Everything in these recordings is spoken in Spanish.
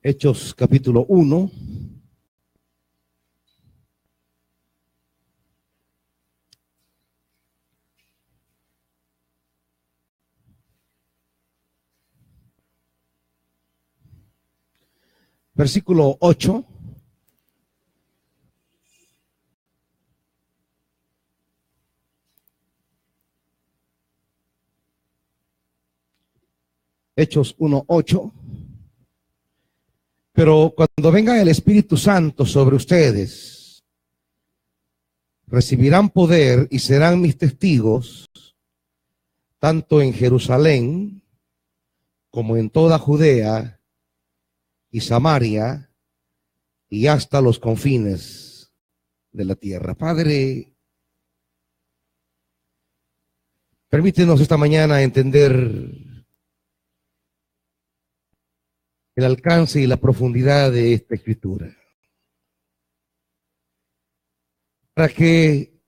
Hechos capítulo 1. Versículo 8. Hechos 1:8. Pero cuando venga el Espíritu Santo sobre ustedes, recibirán poder y serán mis testigos, tanto en Jerusalén como en toda Judea y Samaria y hasta los confines de la tierra. Padre, permítenos esta mañana entender el alcance y la profundidad de esta escritura, para que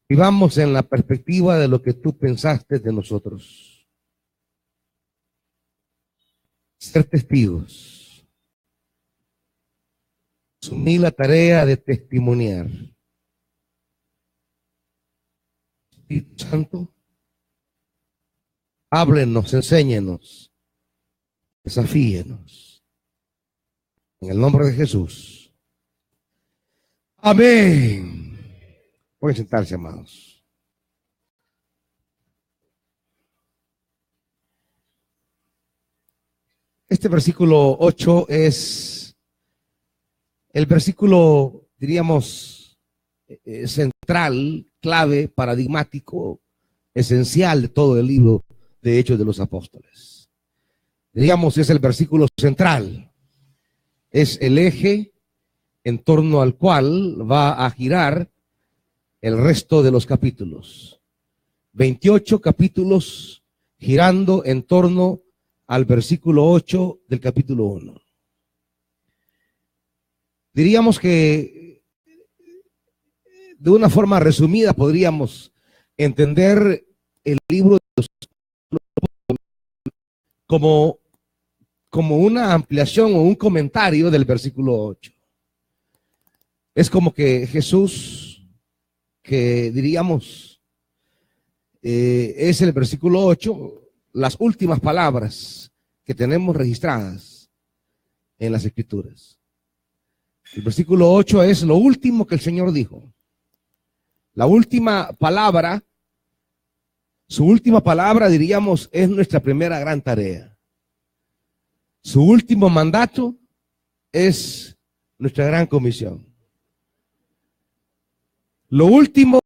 vivamos en la perspectiva de lo que tú pensaste de nosotros. Ser testigos, asumir la tarea de testimoniar. Espíritu Santo, háblenos, enséñenos, desafíenos. En el nombre de Jesús. Amén. Pueden sentarse, amados. Este versículo 8 es el versículo, diríamos, central, clave, paradigmático, esencial de todo el libro de Hechos de los Apóstoles. Digamos, es el versículo central, es el eje en torno al cual va a girar el resto de los capítulos. 28 capítulos girando en torno al versículo 8 del capítulo 1. Diríamos que de una forma resumida podríamos entender el libro de los como una ampliación o un comentario del versículo 8. Es como que Jesús, que diríamos es el versículo 8, las últimas palabras que tenemos registradas en las Escrituras. El versículo 8 es lo último que el Señor dijo. La última palabra, su última palabra, diríamos, es nuestra primera gran tarea. Su último mandato es nuestra gran comisión. Lo último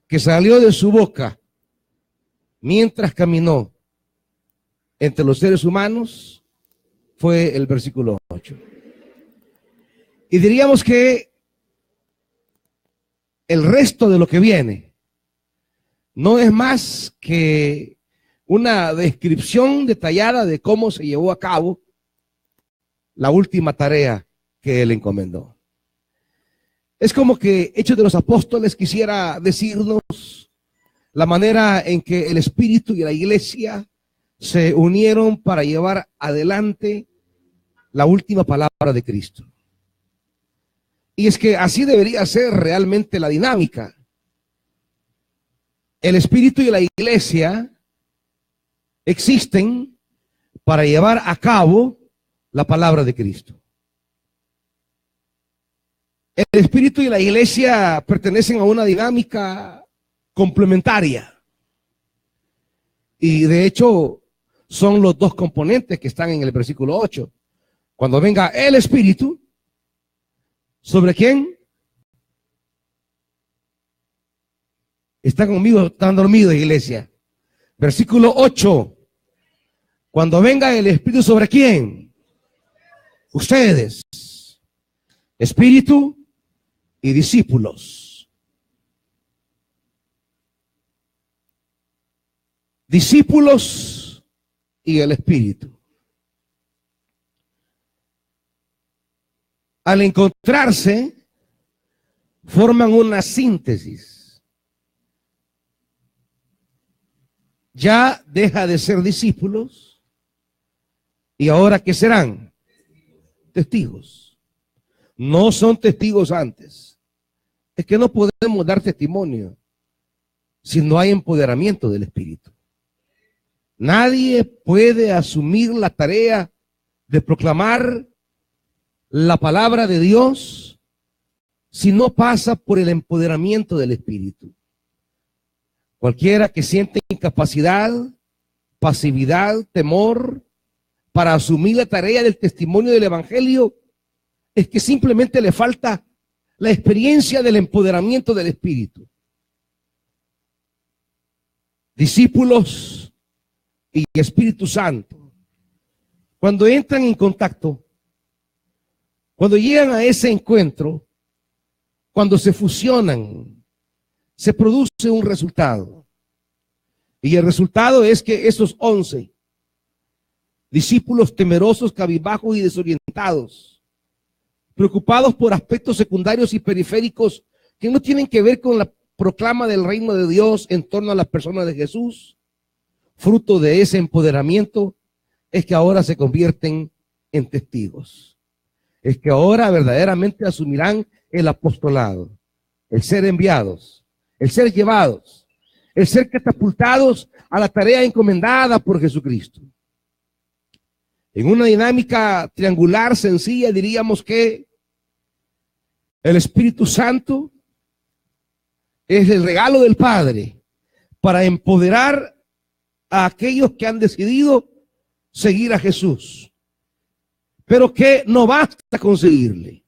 que salió de su boca mientras caminó entre los seres humanos fue el versículo 8. Y diríamos que el resto de lo que viene no es más que una descripción detallada de cómo se llevó a cabo la última tarea que él encomendó. Es como que Hechos de los Apóstoles quisiera decirnos la manera en que el Espíritu y la Iglesia se unieron para llevar adelante la última palabra de Cristo. Y es que así debería ser realmente la dinámica. El Espíritu y la Iglesia existen para llevar a cabo la palabra de Cristo. El Espíritu y la Iglesia pertenecen a una dinámica complementaria. Y de hecho son los dos componentes que están en el versículo 8. Cuando venga el Espíritu, ¿sobre quién? ¿Están conmigo? ¿Están dormidos, iglesia? Versículo 8. Cuando venga el Espíritu, ¿sobre quién? Ustedes. Espíritu y discípulos. Discípulos y el Espíritu. Al encontrarse, forman una síntesis. Ya deja de ser discípulos ¿Y ahora qué serán? Testigos. No son testigos antes. Es que no podemos dar testimonio si no hay empoderamiento del Espíritu. Nadie puede asumir la tarea de proclamar la palabra de Dios si no pasa por el empoderamiento del Espíritu. Cualquiera que siente incapacidad, pasividad, temor para asumir la tarea del testimonio del Evangelio, es que simplemente le falta la experiencia del empoderamiento del Espíritu. Discípulos y Espíritu Santo, cuando entran en contacto, cuando llegan a ese encuentro, cuando se fusionan, se produce un resultado. Y el resultado es que esos 11 discípulos temerosos, cabizbajos y desorientados, preocupados por aspectos secundarios y periféricos que no tienen que ver con la proclama del reino de Dios en torno a las personas de Jesús, fruto de ese empoderamiento, es que ahora se convierten en testigos. Es que ahora verdaderamente asumirán el apostolado, el ser enviados, el ser llevados, el ser catapultados a la tarea encomendada por Jesucristo. En una dinámica triangular sencilla diríamos que el Espíritu Santo es el regalo del Padre para empoderar a aquellos que han decidido seguir a Jesús. Pero que no basta con seguirle.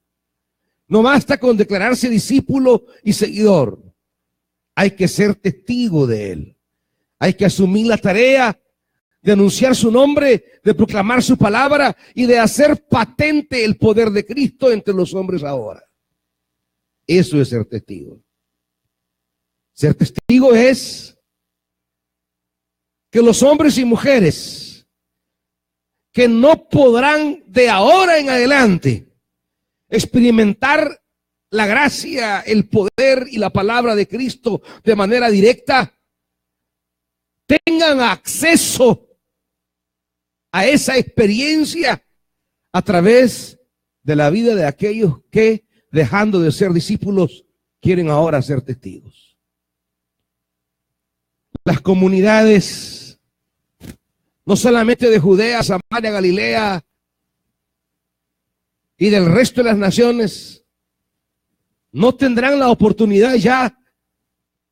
No basta con declararse discípulo y seguidor. Hay que ser testigo de él. Hay que asumir la tarea de anunciar su nombre, de proclamar su palabra y de hacer patente el poder de Cristo entre los hombres ahora. Eso es ser testigo. Ser testigo es que los hombres y mujeres que no podrán de ahora en adelante experimentar la gracia, el poder y la palabra de Cristo de manera directa, tengan acceso a esa experiencia a través de la vida de aquellos que, dejando de ser discípulos, quieren ahora ser testigos. Las comunidades, no solamente de Judea, Samaria, Galilea y del resto de las naciones, no tendrán la oportunidad ya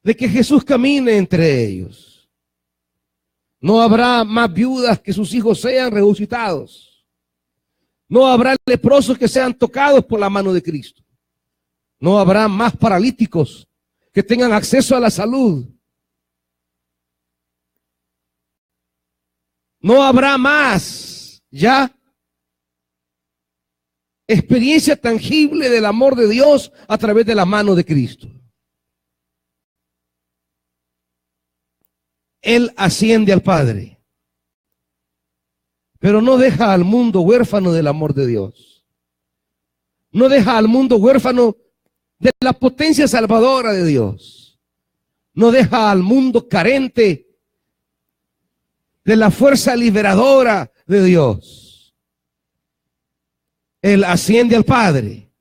de que Jesús camine entre ellos. No habrá más viudas que sus hijos sean resucitados. No habrá leprosos que sean tocados por la mano de Cristo. No habrá más paralíticos que tengan acceso a la salud. No habrá más ya experiencia tangible del amor de Dios a través de la mano de Cristo. Él asciende al Padre, pero no deja al mundo huérfano del amor de Dios. No deja al mundo huérfano de la potencia salvadora de Dios. No deja al mundo carente de la fuerza liberadora de Dios. Él asciende al Padre.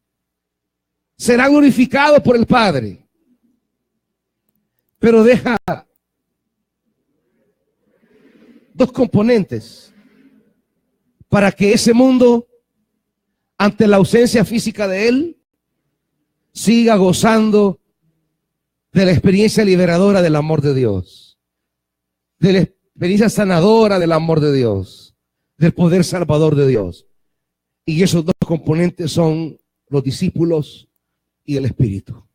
Será glorificado por el Padre. Pero deja dos componentes para que ese mundo, ante la ausencia física de Él, siga gozando de la experiencia liberadora del amor de Dios, de la experiencia sanadora del amor de Dios, del poder salvador de Dios. Y esos dos componentes son los discípulos y el Espíritu,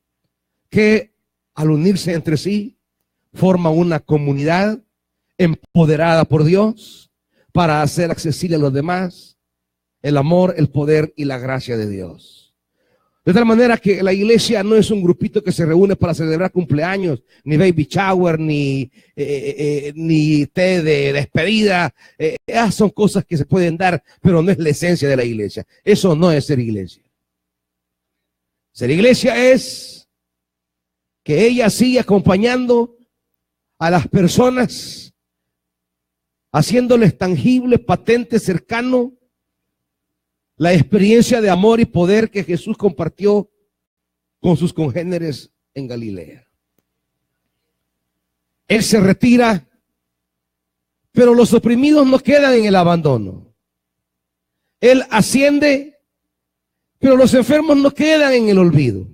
que al unirse entre sí forman una comunidad empoderada por Dios para hacer accesible a los demás el amor, el poder y la gracia de Dios. De tal manera que la iglesia no es un grupito que se reúne para celebrar cumpleaños, ni baby shower, ni té de despedida. Son cosas que se pueden dar, pero no es la esencia de la iglesia. Eso no es ser iglesia. Ser iglesia es que ella sigue acompañando a las personas haciéndoles tangible, patente, cercano, la experiencia de amor y poder que Jesús compartió con sus congéneres en Galilea. Él se retira, pero los oprimidos no quedan en el abandono. Él asciende, pero los enfermos no quedan en el olvido.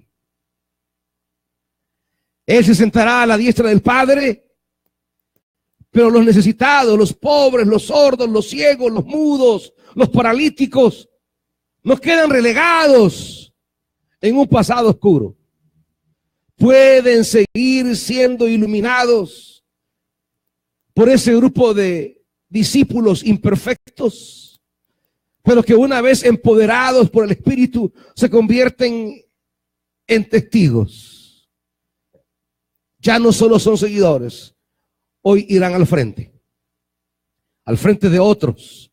Él se sentará a la diestra del Padre, pero los necesitados, los pobres, los sordos, los ciegos, los mudos, los paralíticos, no quedan relegados en un pasado oscuro. Pueden seguir siendo iluminados por ese grupo de discípulos imperfectos, pero que una vez empoderados por el Espíritu se convierten en testigos. Ya no solo son seguidores, hoy irán al frente de otros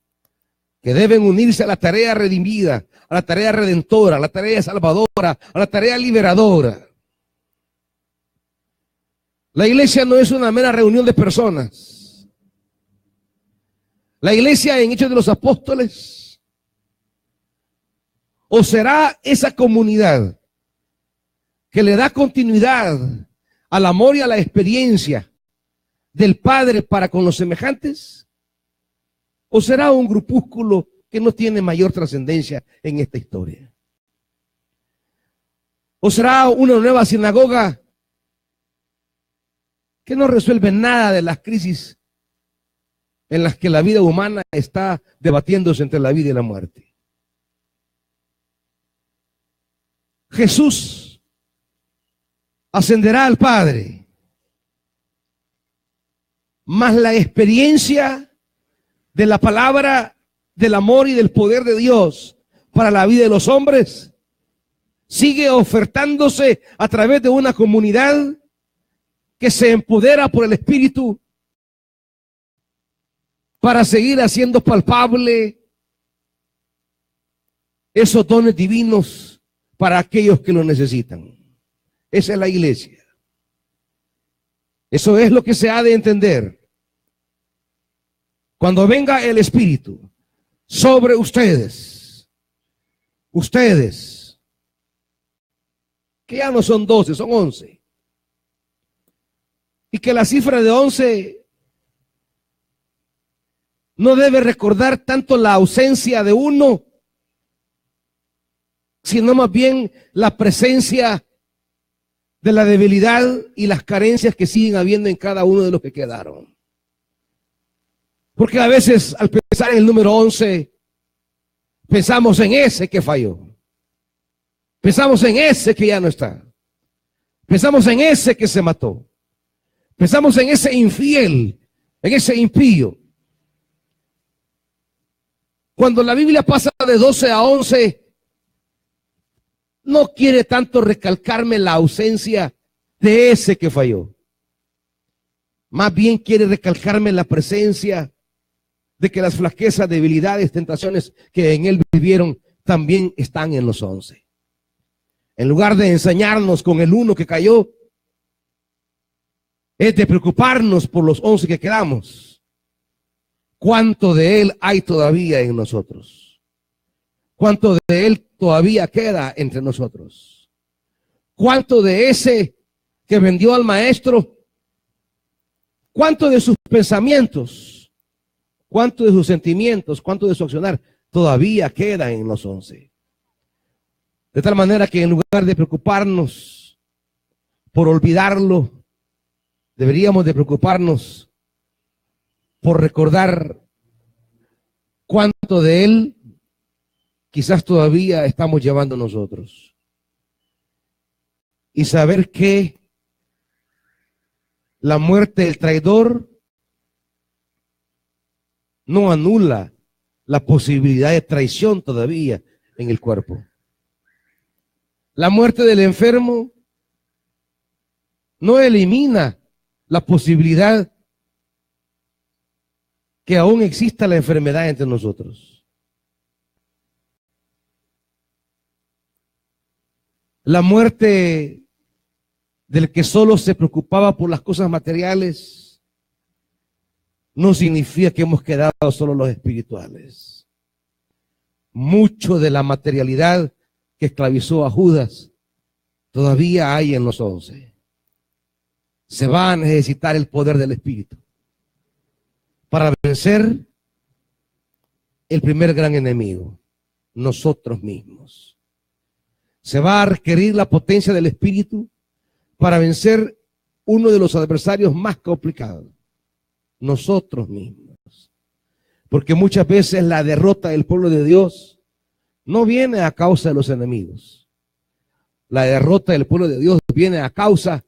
que deben unirse a la tarea redimida, a la tarea redentora, a la tarea salvadora, a la tarea liberadora. La iglesia no es una mera reunión de personas. La iglesia en Hechos de los Apóstoles o será esa comunidad que le da continuidad al amor y a la experiencia del Padre para con los semejantes, o será un grupúsculo que no tiene mayor trascendencia en esta historia, o será una nueva sinagoga que no resuelve nada de las crisis en las que la vida humana está debatiéndose entre la vida y la muerte. Jesús ascenderá al Padre, más la experiencia de la palabra, del amor y del poder de Dios para la vida de los hombres sigue ofertándose a través de una comunidad que se empodera por el Espíritu para seguir haciendo palpable esos dones divinos para aquellos que lo necesitan. Esa es la iglesia. Eso es lo que se ha de entender. Cuando venga el Espíritu sobre ustedes, que ya no son 12, son 11, y que la cifra de 11 no debe recordar tanto la ausencia de uno, sino más bien la presencia de la debilidad y las carencias que siguen habiendo en cada uno de los que quedaron. Porque a veces al pensar en el número 11, pensamos en ese que falló. Pensamos en ese que ya no está. Pensamos en ese que se mató. Pensamos en ese infiel, en ese impío. Cuando la Biblia pasa de 12 a 11, no quiere tanto recalcarme la ausencia de ese que falló. Más bien quiere recalcarme la presencia de que las flaquezas, debilidades, tentaciones que en él vivieron también están en los 11. En lugar de ensañarnos con el uno que cayó, es de preocuparnos por los 11 que quedamos. ¿Cuánto de él hay todavía en nosotros? ¿Cuánto de él todavía queda entre nosotros? ¿Cuánto de ese que vendió al maestro? ¿Cuánto de sus pensamientos? ¿Cuánto de sus sentimientos? ¿Cuánto de su accionar todavía queda en los 11? De tal manera que en lugar de preocuparnos por olvidarlo, deberíamos de preocuparnos por recordar cuánto de él quizás todavía estamos llevando nosotros. Y saber que la muerte del traidor no anula la posibilidad de traición todavía en el cuerpo. La muerte del enfermo no elimina la posibilidad que aún exista la enfermedad entre nosotros. La muerte del que solo se preocupaba por las cosas materiales no significa que hemos quedado solo los espirituales. Mucho de la materialidad que esclavizó a Judas todavía hay en los 11. Se va a necesitar el poder del Espíritu para vencer el primer gran enemigo, nosotros mismos. Se va a requerir la potencia del Espíritu para vencer uno de los adversarios más complicados, nosotros mismos. Porque muchas veces la derrota del pueblo de Dios no viene a causa de los enemigos. La derrota del pueblo de Dios viene a causa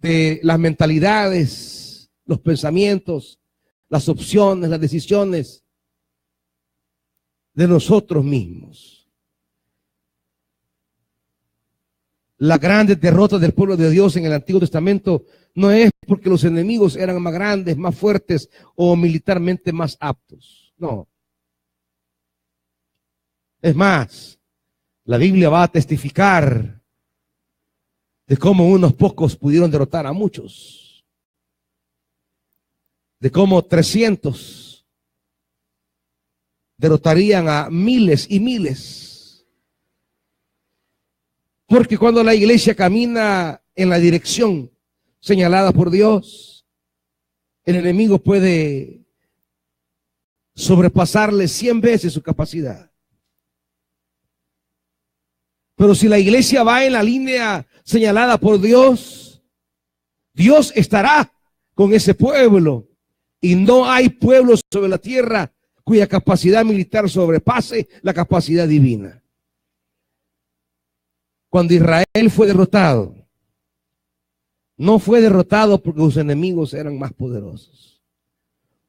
de las mentalidades, los pensamientos, las opciones, las decisiones de nosotros mismos. La grande derrota del pueblo de Dios en el Antiguo Testamento no es porque los enemigos eran más grandes, más fuertes o militarmente más aptos. No. Es más, la Biblia va a testificar de cómo unos pocos pudieron derrotar a muchos. De cómo 300 derrotarían a miles y miles. Porque cuando la iglesia camina en la dirección señalada por Dios, el enemigo puede sobrepasarle 100 veces su capacidad. Pero si la iglesia va en la línea señalada por Dios, Dios estará con ese pueblo. Y no hay pueblo sobre la tierra cuya capacidad militar sobrepase la capacidad divina. Cuando Israel fue derrotado, no fue derrotado porque sus enemigos eran más poderosos.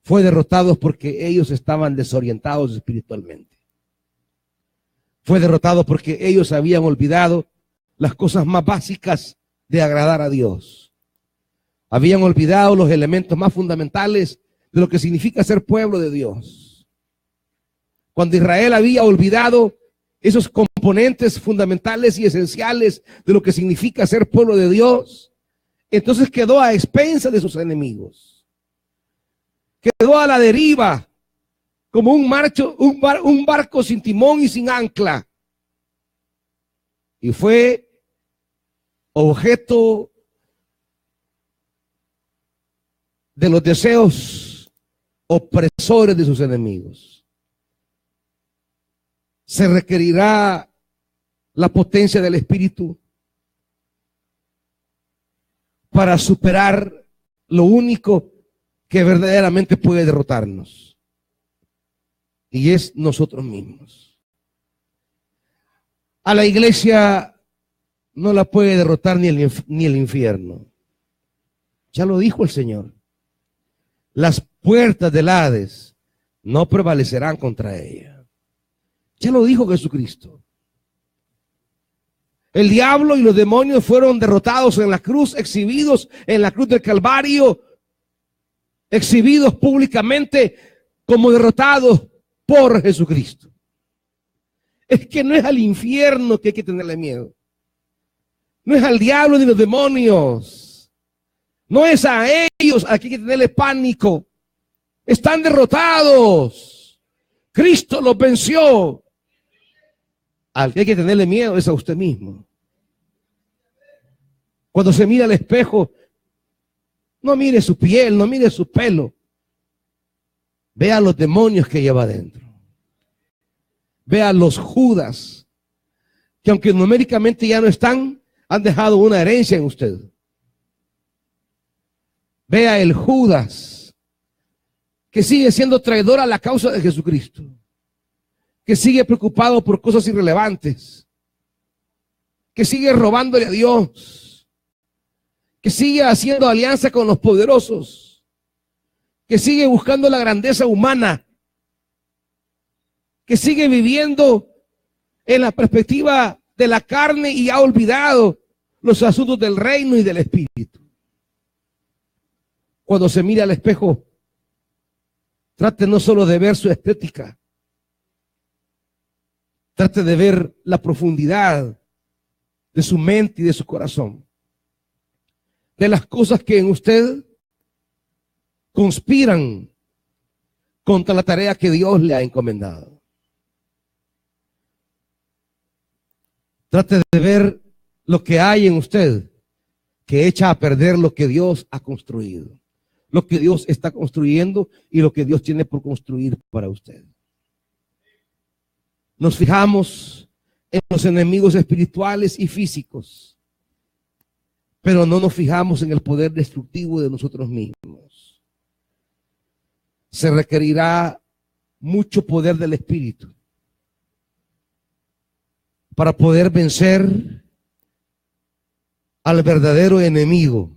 Fue derrotado porque ellos estaban desorientados espiritualmente. Fue derrotado porque ellos habían olvidado las cosas más básicas de agradar a Dios. Habían olvidado los elementos más fundamentales de lo que significa ser pueblo de Dios. Cuando Israel había olvidado esos componentes fundamentales y esenciales de lo que significa ser pueblo de Dios, entonces quedó a expensas de sus enemigos. Quedó a la deriva como un barco sin timón y sin ancla. Y fue objeto de los deseos opresores de sus enemigos. Se requerirá la potencia del Espíritu para superar lo único que verdaderamente puede derrotarnos. Y es nosotros mismos. A la iglesia no la puede derrotar ni el infierno. Ya lo dijo el Señor. Las puertas del Hades no prevalecerán contra ella. Ya lo dijo Jesucristo. El diablo y los demonios fueron derrotados en la cruz, exhibidos en la cruz del Calvario, exhibidos públicamente como derrotados por Jesucristo. Es que no es al infierno que hay que tenerle miedo. No es al diablo ni los demonios. No es a ellos a que hay que tenerle pánico. Están derrotados. Cristo los venció. Al que hay que tenerle miedo es a usted mismo. Cuando se mira al espejo, no mire su piel, no mire su pelo. Vea los demonios que lleva adentro. Vea los Judas, que aunque numéricamente ya no están, han dejado una herencia en usted. Vea el Judas, que sigue siendo traidor a la causa de Jesucristo, que sigue preocupado por cosas irrelevantes, que sigue robándole a Dios, que sigue haciendo alianza con los poderosos, que sigue buscando la grandeza humana, que sigue viviendo en la perspectiva de la carne y ha olvidado los asuntos del reino y del espíritu. Cuando se mira al espejo, trate no solo de ver su estética, trate de ver la profundidad de su mente y de su corazón, de las cosas que en usted conspiran contra la tarea que Dios le ha encomendado. Trate de ver lo que hay en usted que echa a perder lo que Dios ha construido, lo que Dios está construyendo y lo que Dios tiene por construir para usted. Nos fijamos en los enemigos espirituales y físicos, pero no nos fijamos en el poder destructivo de nosotros mismos. Se requerirá mucho poder del Espíritu para poder vencer al verdadero enemigo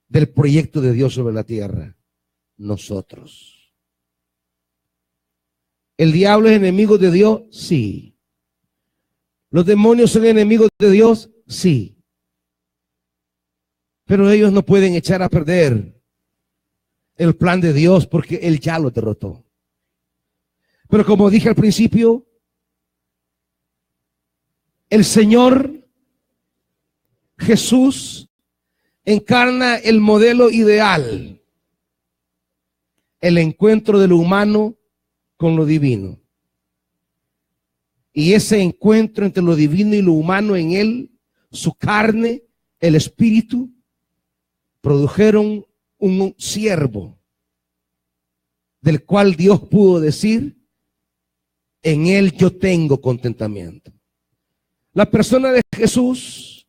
del proyecto de Dios sobre la tierra, nosotros. ¿El diablo es enemigo de Dios? Sí. ¿Los demonios son enemigos de Dios? Sí. Pero ellos no pueden echar a perder el plan de Dios porque Él ya lo derrotó. Pero como dije al principio, el Señor Jesús encarna el modelo ideal, el encuentro de lo humano con lo divino. Y ese encuentro entre lo divino y lo humano en Él, su carne, el espíritu, produjeron un siervo del cual Dios pudo decir, en Él yo tengo contentamiento. La persona de Jesús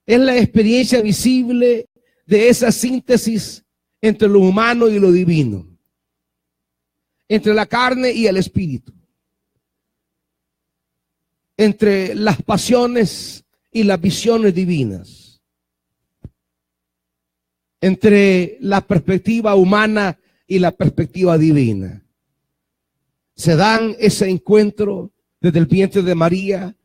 es la experiencia visible de esa síntesis entre lo humano y lo divino, entre la carne y el espíritu, entre las pasiones y las visiones divinas, entre la perspectiva humana y la perspectiva divina. Se dan ese encuentro desde el vientre de María,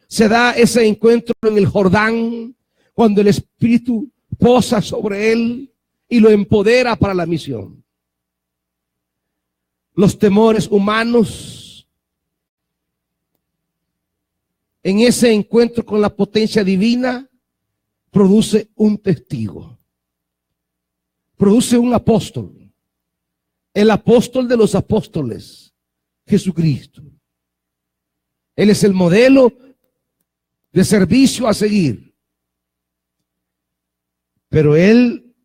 se da ese encuentro en el Jordán, cuando el Espíritu posa sobre él y lo empodera para la misión. Los temores humanos, en ese encuentro con la potencia divina, produce un testigo, produce un apóstol, el apóstol de los apóstoles, Jesucristo. Él es el modelo de servicio a seguir. Pero Él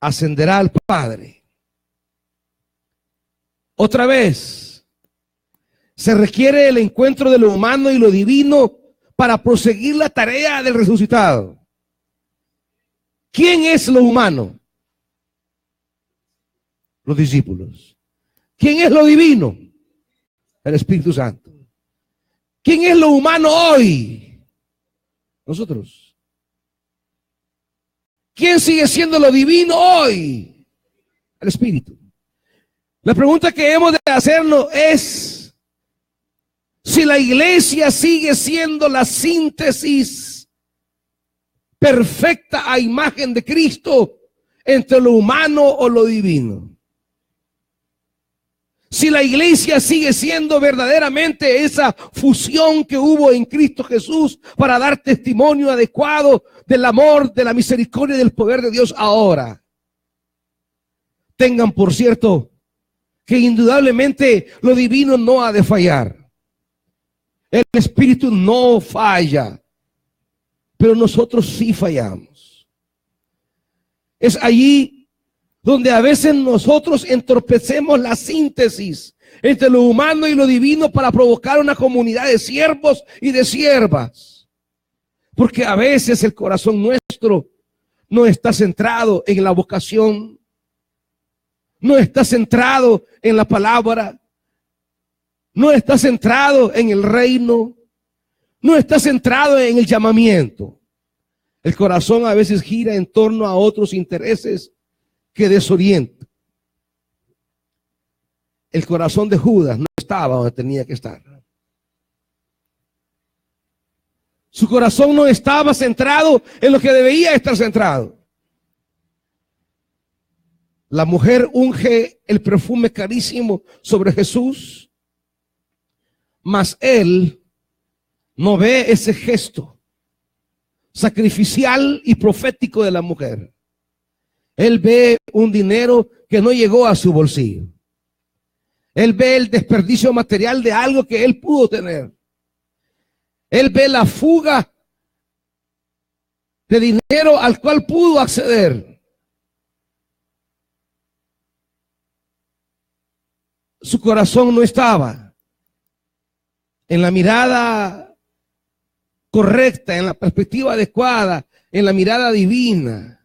ascenderá al Padre. Otra vez, se requiere el encuentro de lo humano y lo divino para proseguir la tarea del resucitado. ¿Quién es lo humano? Los discípulos. ¿Quién es lo divino? El Espíritu Santo. ¿Quién es lo humano hoy? Nosotros. ¿Quién sigue siendo lo divino hoy? El Espíritu. La pregunta que hemos de hacernos es si la iglesia sigue siendo la síntesis perfecta a imagen de Cristo entre lo humano o lo divino. Si la iglesia sigue siendo verdaderamente esa fusión que hubo en Cristo Jesús para dar testimonio adecuado del amor, de la misericordia y del poder de Dios ahora. Tengan por cierto que indudablemente lo divino no ha de fallar. El Espíritu no falla, pero nosotros sí fallamos. Es allí donde a veces nosotros entorpecemos la síntesis entre lo humano y lo divino para provocar una comunidad de siervos y de siervas. Porque a veces el corazón nuestro no está centrado en la vocación, no está centrado en la palabra, no está centrado en el reino, no está centrado en el llamamiento. El corazón a veces gira en torno a otros intereses que desorienta. El corazón de Judas no estaba donde tenía que estar. Su corazón no estaba centrado en lo que debía estar centrado. La mujer unge el perfume carísimo sobre Jesús, mas él no ve ese gesto sacrificial y profético de la mujer. Él ve un dinero que no llegó a su bolsillo. Él ve el desperdicio material de algo que él pudo tener. Él ve la fuga de dinero al cual pudo acceder. Su corazón no estaba en la mirada correcta, en la perspectiva adecuada, en la mirada divina,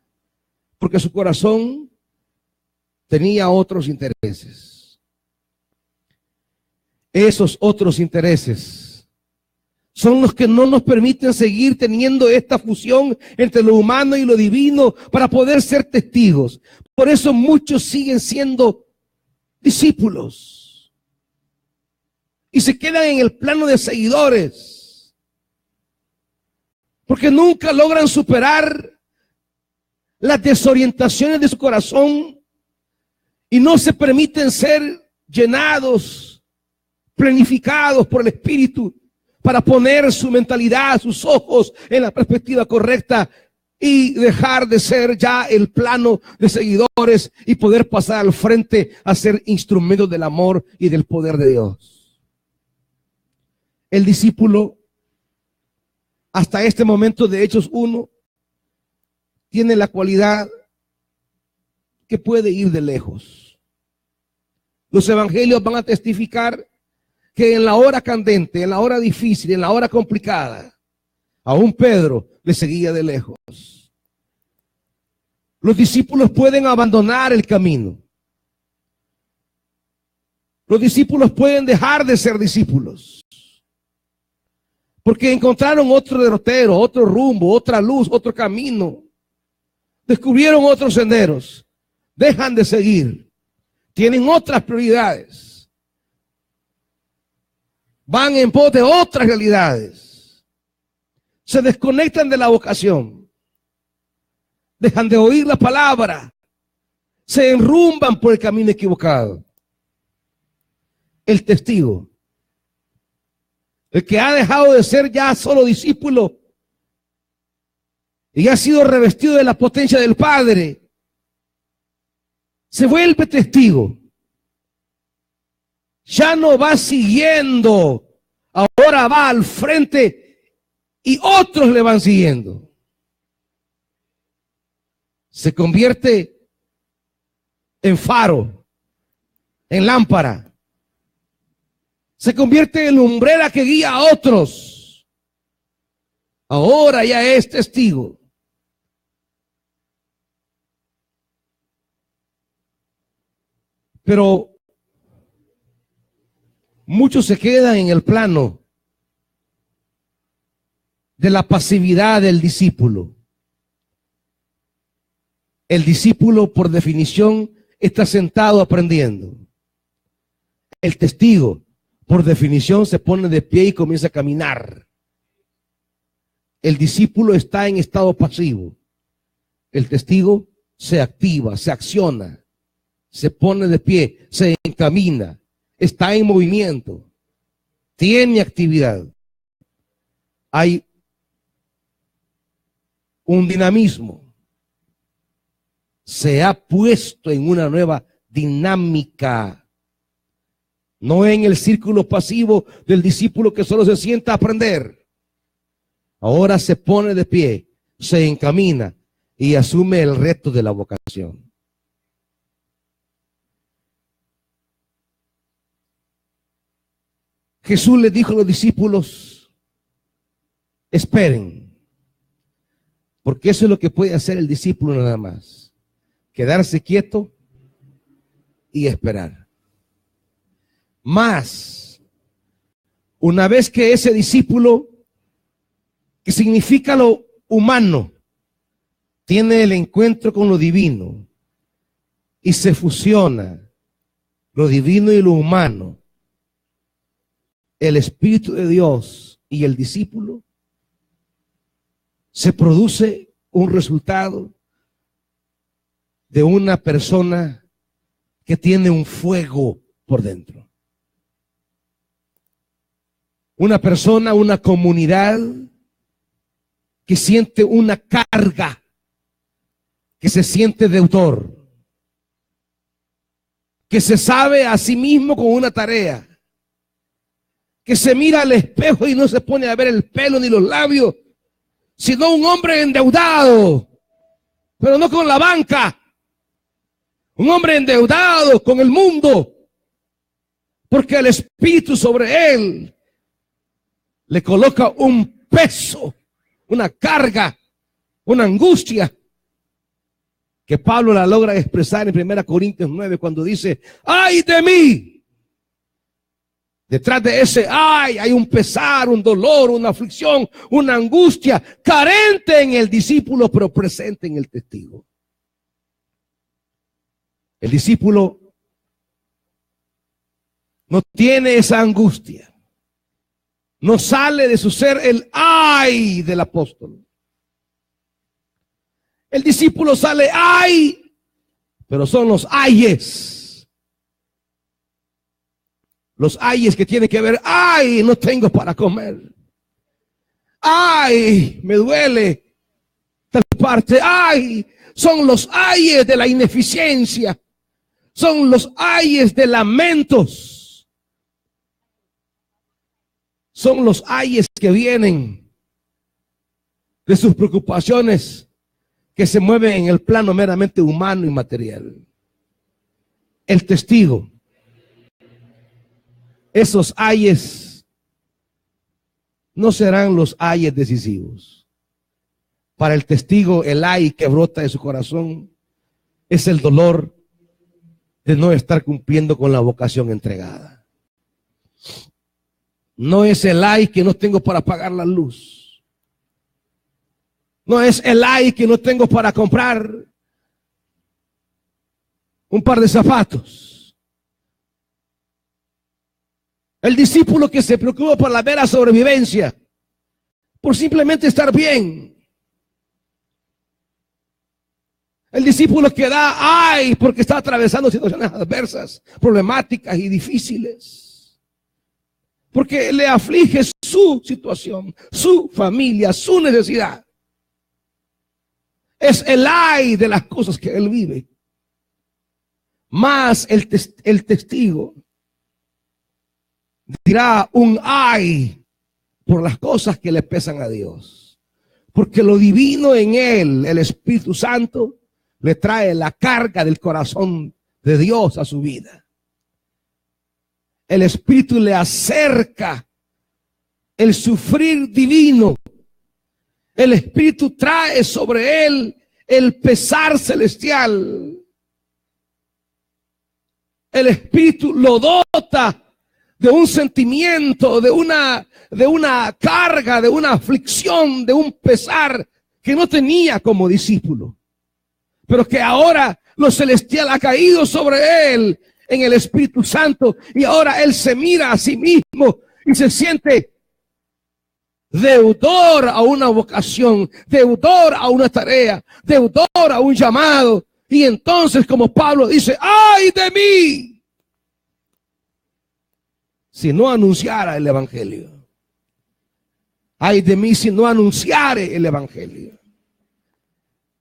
porque su corazón tenía otros intereses. Esos otros intereses son los que no nos permiten seguir teniendo esta fusión entre lo humano y lo divino para poder ser testigos. Por eso muchos siguen siendo discípulos y se quedan en el plano de seguidores, porque nunca logran superar las desorientaciones de su corazón y no se permiten ser llenados, planificados por el Espíritu para poner su mentalidad, sus ojos en la perspectiva correcta y dejar de ser ya el plano de seguidores y poder pasar al frente a ser instrumentos del amor y del poder de Dios. El discípulo, hasta este momento de Hechos 1, tiene la cualidad que puede ir de lejos. Los evangelios van a testificar que en la hora candente, en la hora difícil, en la hora complicada, aún Pedro le seguía de lejos. Los discípulos pueden abandonar el camino. Los discípulos pueden dejar de ser discípulos, porque encontraron otro derrotero, otro rumbo, otra luz, otro camino. Descubrieron otros senderos. Dejan de seguir. Tienen otras prioridades. Van en pos de otras realidades. Se desconectan de la vocación. Dejan de oír la palabra. Se enrumban por el camino equivocado. El testigo, el que ha dejado de ser ya solo discípulo y ha sido revestido de la potencia del Padre, se vuelve testigo. Ya no va siguiendo, ahora va al frente y otros le van siguiendo. Se convierte en faro, en lámpara. Se convierte en lumbrera que guía a otros. Ahora ya es testigo. Pero muchos se quedan en el plano de la pasividad del discípulo. El discípulo, por definición, está sentado aprendiendo. El testigo, por definición, se pone de pie y comienza a caminar. El discípulo está en estado pasivo. El testigo se activa, se acciona, se pone de pie, se encamina, está en movimiento, tiene actividad. Hay un dinamismo. Se ha puesto en una nueva dinámica. No en el círculo pasivo del discípulo que solo se sienta a aprender. Ahora se pone de pie, se encamina y asume el reto de la vocación. Jesús les dijo a los discípulos: esperen, porque eso es lo que puede hacer el discípulo nada más. Quedarse quieto y esperar. Más, una vez que ese discípulo, que significa lo humano, tiene el encuentro con lo divino y se fusiona lo divino y lo humano, el Espíritu de Dios y el discípulo, se produce un resultado de una persona que tiene un fuego por dentro. Una persona, una comunidad que siente una carga que se siente deudor, que se sabe a sí mismo con una tarea, que se mira al espejo y no se pone a ver el pelo ni los labios, sino un hombre endeudado, pero no con la banca, un hombre endeudado con el mundo, porque el Espíritu sobre él le coloca un peso, una carga, una angustia, que Pablo la logra expresar en 1 Corintios 9 cuando dice: ¡ay de mí! Detrás de ese ay hay un pesar, un dolor, una aflicción, una angustia, carente en el discípulo, pero presente en el testigo. El discípulo no tiene esa angustia. No sale de su ser el ay del apóstol. El discípulo sale ay, pero son los ayes. Los ayes que tienen que ver, ay, no tengo para comer. Ay, me duele tal parte. Ay, son los ayes de la ineficiencia. Son los ayes de lamentos. Son los ayes que vienen de sus preocupaciones que se mueven en el plano meramente humano y material. El testigo, esos ayes no serán los ayes decisivos. Para el testigo, el ay que brota de su corazón es el dolor de no estar cumpliendo con la vocación entregada. No es el ay que no tengo para pagar la luz. No es el ay que no tengo para comprar un par de zapatos. El discípulo que se preocupa por la mera sobrevivencia, por simplemente estar bien. El discípulo que da ay porque está atravesando situaciones adversas, problemáticas y difíciles. Porque le aflige su situación, su familia, su necesidad. Es el ay de las cosas que él vive. Más el testigo dirá un ay por las cosas que le pesan a Dios. Porque lo divino en él, el Espíritu Santo, le trae la carga del corazón de Dios a su vida. El Espíritu le acerca el sufrir divino. El Espíritu trae sobre él el pesar celestial. El Espíritu lo dota de un sentimiento, de una carga, de una aflicción, de un pesar que no tenía como discípulo. Pero que ahora lo celestial ha caído sobre él en el Espíritu Santo. Y ahora él se mira a sí mismo y se siente deudor a una vocación, deudor a una tarea, deudor a un llamado. Y entonces, como Pablo dice, ¡ay de mí! Si no anunciara el evangelio. ¡Ay de mí si no anunciare el evangelio!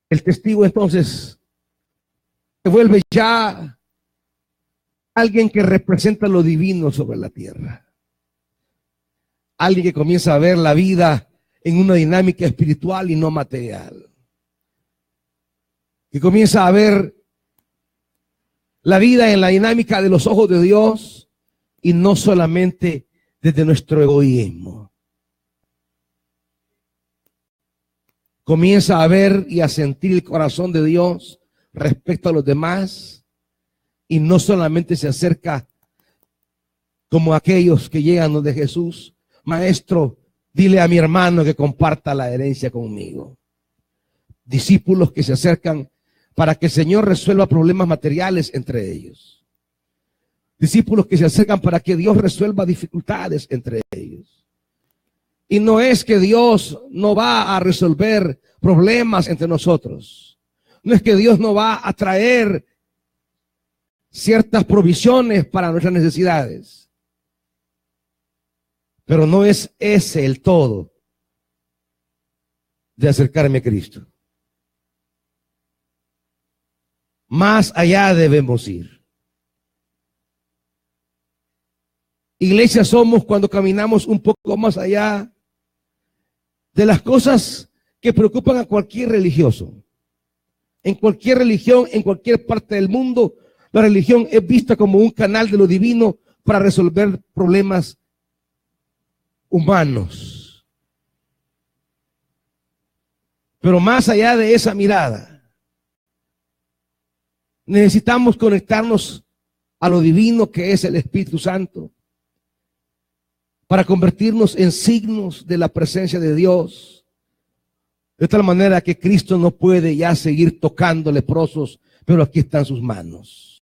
El testigo entonces se vuelve ya alguien que representa lo divino sobre la tierra. Alguien que comienza a ver la vida en una dinámica espiritual y no material. Que comienza a ver la vida en la dinámica de los ojos de Dios y no solamente desde nuestro egoísmo. Comienza a ver y a sentir el corazón de Dios respecto a los demás y no solamente se acerca como aquellos que llegan donde Jesús. Maestro, dile a mi hermano que comparta la herencia conmigo. Discípulos que se acercan para que el Señor resuelva problemas materiales entre ellos. Discípulos que se acercan para que Dios resuelva dificultades entre ellos. Y no es que Dios no va a resolver problemas entre nosotros. No es que Dios no va a traer ciertas provisiones para nuestras necesidades. Pero no es ese el todo de acercarme a Cristo. Más allá debemos ir. Iglesia somos cuando caminamos un poco más allá de las cosas que preocupan a cualquier religioso. En cualquier religión, en cualquier parte del mundo, la religión es vista como un canal de lo divino para resolver problemas humanos. Pero más allá de esa mirada, necesitamos conectarnos a lo divino que es el Espíritu Santo para convertirnos en signos de la presencia de Dios. De tal manera que Cristo no puede ya seguir tocando leprosos, pero aquí están sus manos.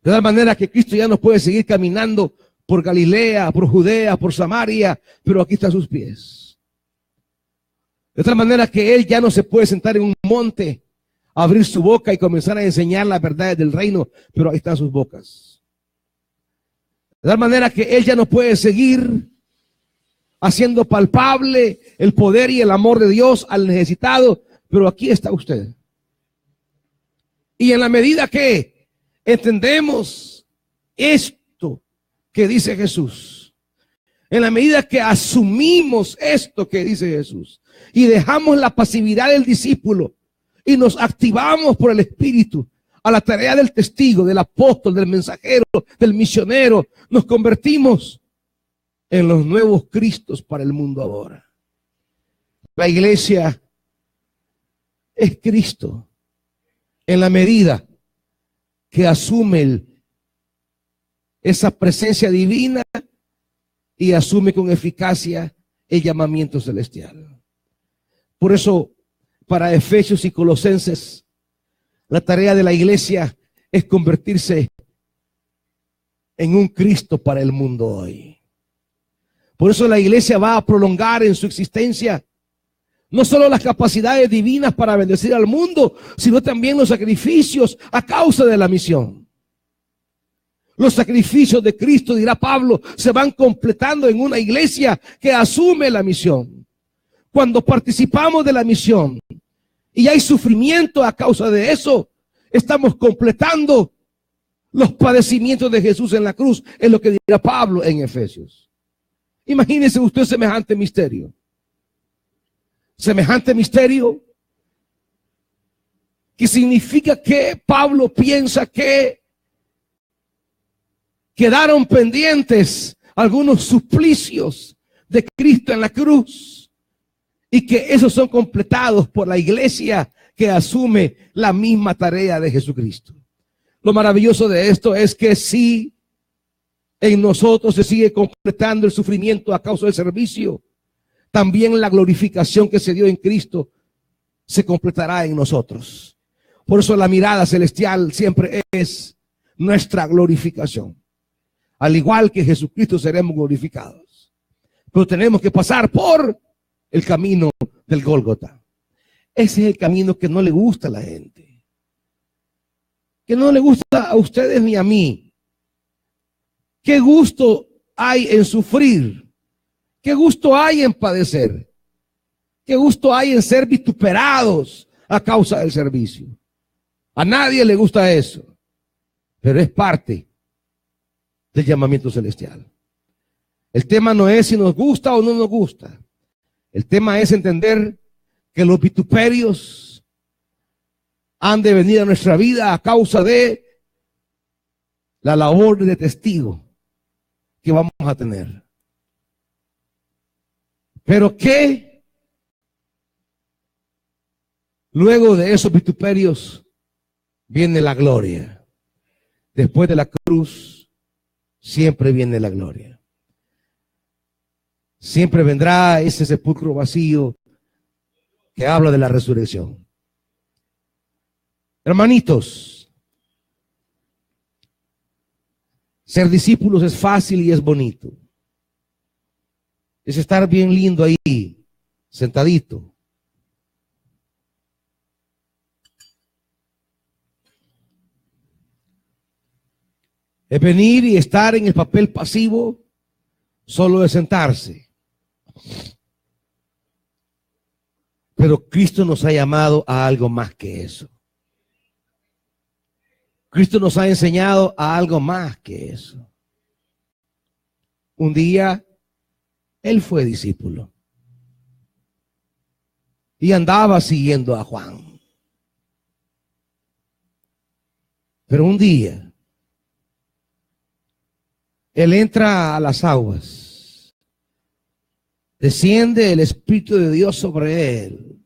De tal manera que Cristo ya no puede seguir caminando por Galilea, por Judea, por Samaria, pero aquí están sus pies. De tal manera que Él ya no se puede sentar en un monte, abrir su boca y comenzar a enseñar las verdades del reino, pero ahí están sus bocas. De tal manera que Él ya no puede seguir haciendo palpable el poder y el amor de Dios al necesitado, pero aquí está usted. Y en la medida que entendemos esto que dice Jesús, en la medida que asumimos esto que dice Jesús y dejamos la pasividad del discípulo y nos activamos por el Espíritu a la tarea del testigo, del apóstol, del mensajero, del misionero, nos convertimos en los nuevos Cristos para el mundo ahora. La iglesia es Cristo en la medida que asume esa presencia divina y asume con eficacia el llamamiento celestial. Por eso, para Efesios y Colosenses, la tarea de la iglesia es convertirse en un Cristo para el mundo hoy. Por eso la iglesia va a prolongar en su existencia no solo las capacidades divinas para bendecir al mundo, sino también los sacrificios a causa de la misión. Los sacrificios de Cristo, dirá Pablo, se van completando en una iglesia que asume la misión. Cuando participamos de la misión y hay sufrimiento a causa de eso, estamos completando los padecimientos de Jesús en la cruz, es lo que dirá Pablo en Efesios. Imagínese usted semejante misterio. Semejante misterio que significa que Pablo piensa que quedaron pendientes algunos suplicios de Cristo en la cruz y que esos son completados por la iglesia que asume la misma tarea de Jesucristo. Lo maravilloso de esto es que si en nosotros se sigue completando el sufrimiento a causa del servicio, también la glorificación que se dio en Cristo se completará en nosotros. Por eso la mirada celestial siempre es nuestra glorificación. Al igual que Jesucristo seremos glorificados. Pero tenemos que pasar por el camino del Gólgota. Ese es el camino que no le gusta a la gente. Que no le gusta a ustedes ni a mí. ¿Qué gusto hay en sufrir? ¿Qué gusto hay en padecer? ¿Qué gusto hay en ser vituperados a causa del servicio? A nadie le gusta eso, pero es parte del llamamiento celestial. El tema no es si nos gusta o no nos gusta. El tema es entender que los vituperios han de venir a nuestra vida a causa de la labor de testigo que vamos a tener. Pero que luego de esos vituperios viene la gloria. Después de la cruz siempre viene la gloria. Siempre vendrá ese sepulcro vacío que habla de la resurrección. Hermanitos, ser discípulos es fácil y es bonito. Es estar bien lindo ahí, sentadito. Es venir y estar en el papel pasivo, solo de sentarse. Pero Cristo nos ha llamado a algo más que eso. Cristo nos ha enseñado a algo más que eso. Un día, Él fue discípulo y andaba siguiendo a Juan. Pero un día, Él entra a las aguas, desciende el Espíritu de Dios sobre Él.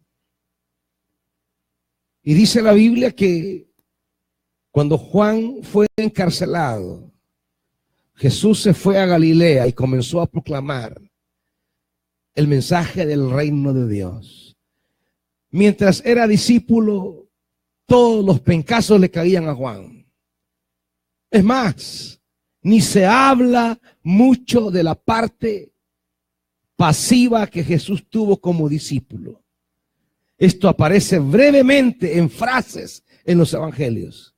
Y dice la Biblia que cuando Juan fue encarcelado, Jesús se fue a Galilea y comenzó a proclamar el mensaje del reino de Dios. Mientras era discípulo, todos los pencazos le caían a Juan. Es más, ni se habla mucho de la parte pasiva que Jesús tuvo como discípulo. Esto aparece brevemente en frases en los evangelios.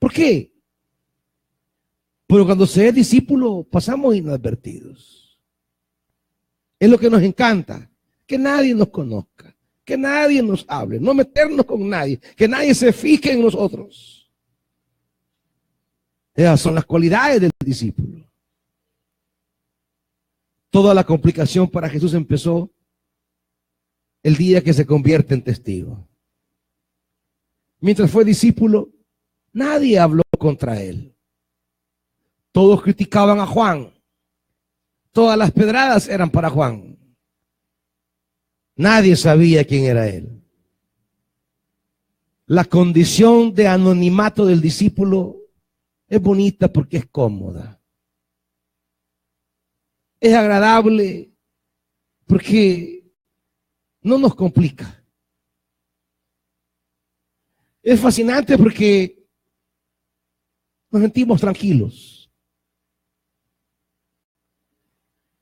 ¿Por qué? Pero cuando se es discípulo pasamos inadvertidos. Es lo que nos encanta, que nadie nos conozca, que nadie nos hable, no meternos con nadie, que nadie se fije en nosotros. Esas son las cualidades del discípulo. Toda la complicación para Jesús empezó el día que se convierte en testigo. Mientras fue discípulo, nadie habló contra él. Todos criticaban a Juan. Todas las pedradas eran para Juan. Nadie sabía quién era él. La condición de anonimato del discípulo es bonita porque es cómoda. Es agradable porque no nos complica. Es fascinante porque nos sentimos tranquilos.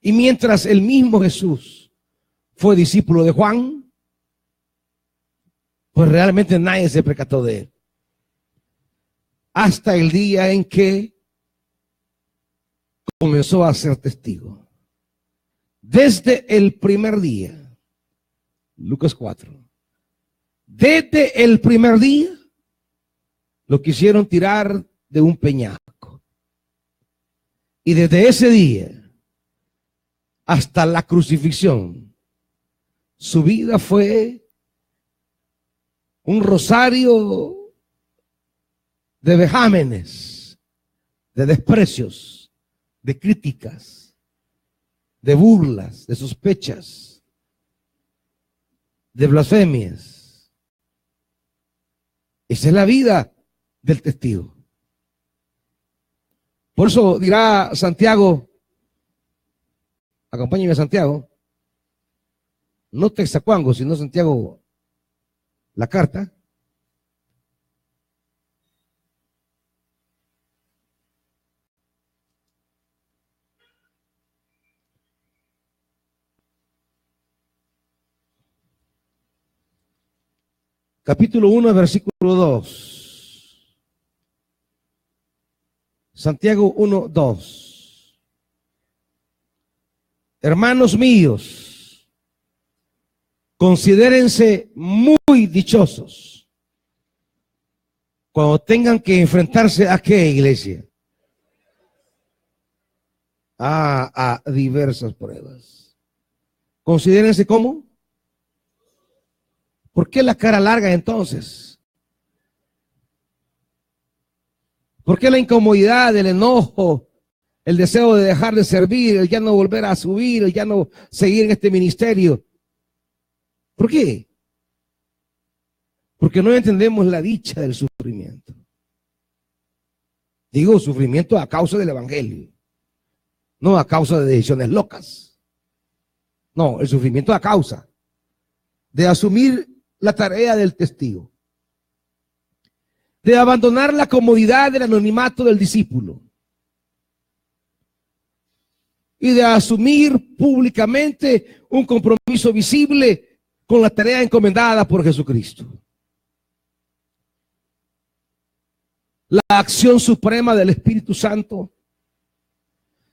Y mientras el mismo Jesús fue discípulo de Juan, pues realmente nadie se percató de él. Hasta el día en que comenzó a ser testigo. Desde el primer día, Lucas 4, desde el primer día lo quisieron tirar de un peñasco. Y desde ese día hasta la crucifixión, su vida fue un rosario de vejámenes, de desprecios, de críticas, de burlas, de sospechas, de blasfemias. Esa es la vida del testigo. Por eso dirá Santiago, acompáñenme a Santiago, no Texacuango, sino Santiago, la carta. Capítulo 1, versículo 2. Santiago 1, 2. Hermanos míos, considérense muy dichosos cuando tengan que enfrentarse a ¿qué, iglesia? A diversas pruebas. Considérense ¿cómo? ¿Por qué la cara larga entonces? ¿Por qué la incomodidad, el enojo, el deseo de dejar de servir, el ya no volver a subir, el ya no seguir en este ministerio? ¿Por qué? Porque no entendemos la dicha del sufrimiento. Digo sufrimiento a causa del evangelio, no a causa de decisiones locas. No, el sufrimiento a causa de asumir la tarea del testigo, de abandonar la comodidad del anonimato del discípulo y de asumir públicamente un compromiso visible con la tarea encomendada por Jesucristo. La acción suprema del Espíritu Santo,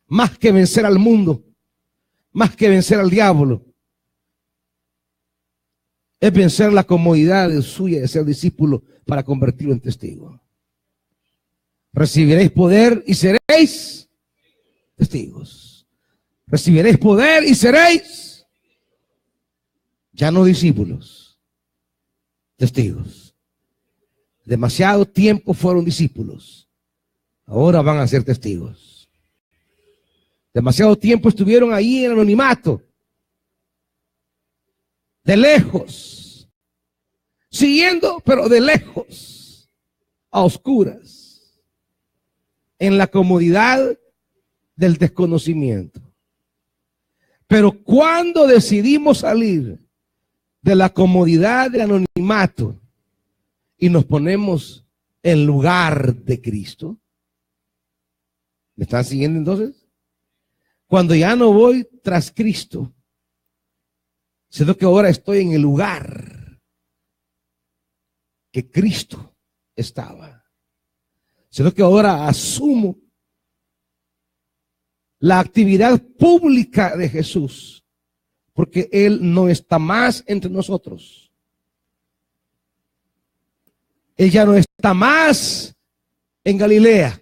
más que vencer al mundo, más que vencer al diablo, es vencer la comodidad suya de ser discípulo para convertirlo en testigo. Recibiréis poder y seréis testigos. Recibiréis poder y seréis ya no discípulos, testigos. Demasiado tiempo fueron discípulos. Ahora van a ser testigos. Demasiado tiempo estuvieron ahí en el anonimato, de lejos, siguiendo, pero de lejos, a oscuras, en la comodidad del desconocimiento. Pero cuando decidimos salir de la comodidad del anonimato y nos ponemos en lugar de Cristo, ¿me están siguiendo entonces? Cuando ya no voy tras Cristo, sino que ahora estoy en el lugar que Cristo estaba, sino que ahora asumo la actividad pública de Jesús, porque Él no está más entre nosotros. Él ya no está más en Galilea,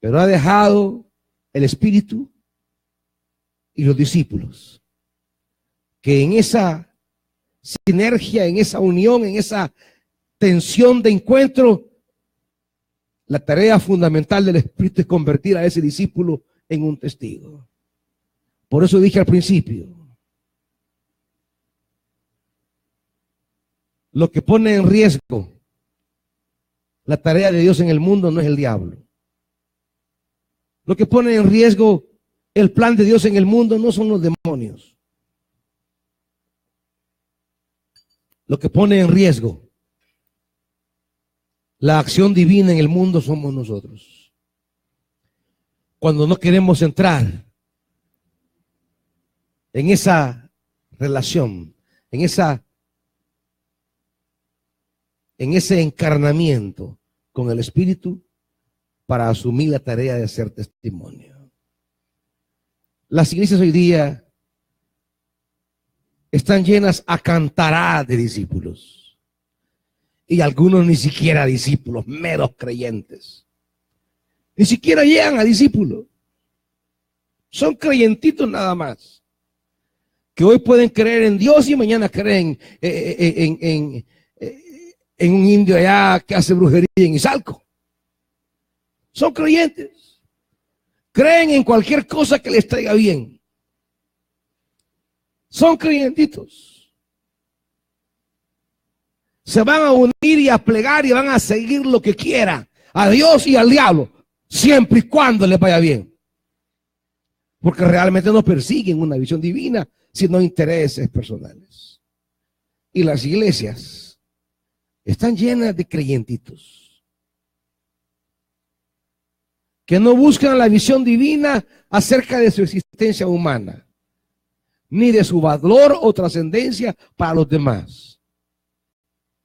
pero ha dejado el Espíritu y los discípulos, que en esa sinergia, en esa unión, en esa tensión de encuentro, la tarea fundamental del Espíritu es convertir a ese discípulo en un testigo. Por eso dije al principio, lo que pone en riesgo la tarea de Dios en el mundo no es el diablo. Lo que pone en riesgo el plan de Dios en el mundo no son los demonios. Lo que pone en riesgo la acción divina en el mundo somos nosotros. Cuando no queremos entrar en esa relación, en ese encarnamiento con el Espíritu para asumir la tarea de ser testimonio. Las iglesias hoy día están llenas a cantará de discípulos. Y algunos ni siquiera discípulos, meros creyentes. Ni siquiera llegan a discípulos. Son creyentitos nada más. Que hoy pueden creer en Dios y mañana creen en un indio allá que hace brujería en Izalco. Son creyentes. Creen en cualquier cosa que les traiga bien. Son creyentitos. Se van a unir y a plegar y van a seguir lo que quiera, a Dios y al diablo, siempre y cuando les vaya bien. Porque realmente no persiguen una visión divina, sino intereses personales. Y las iglesias están llenas de creyentitos que no buscan la visión divina acerca de su existencia humana, ni de su valor o trascendencia para los demás,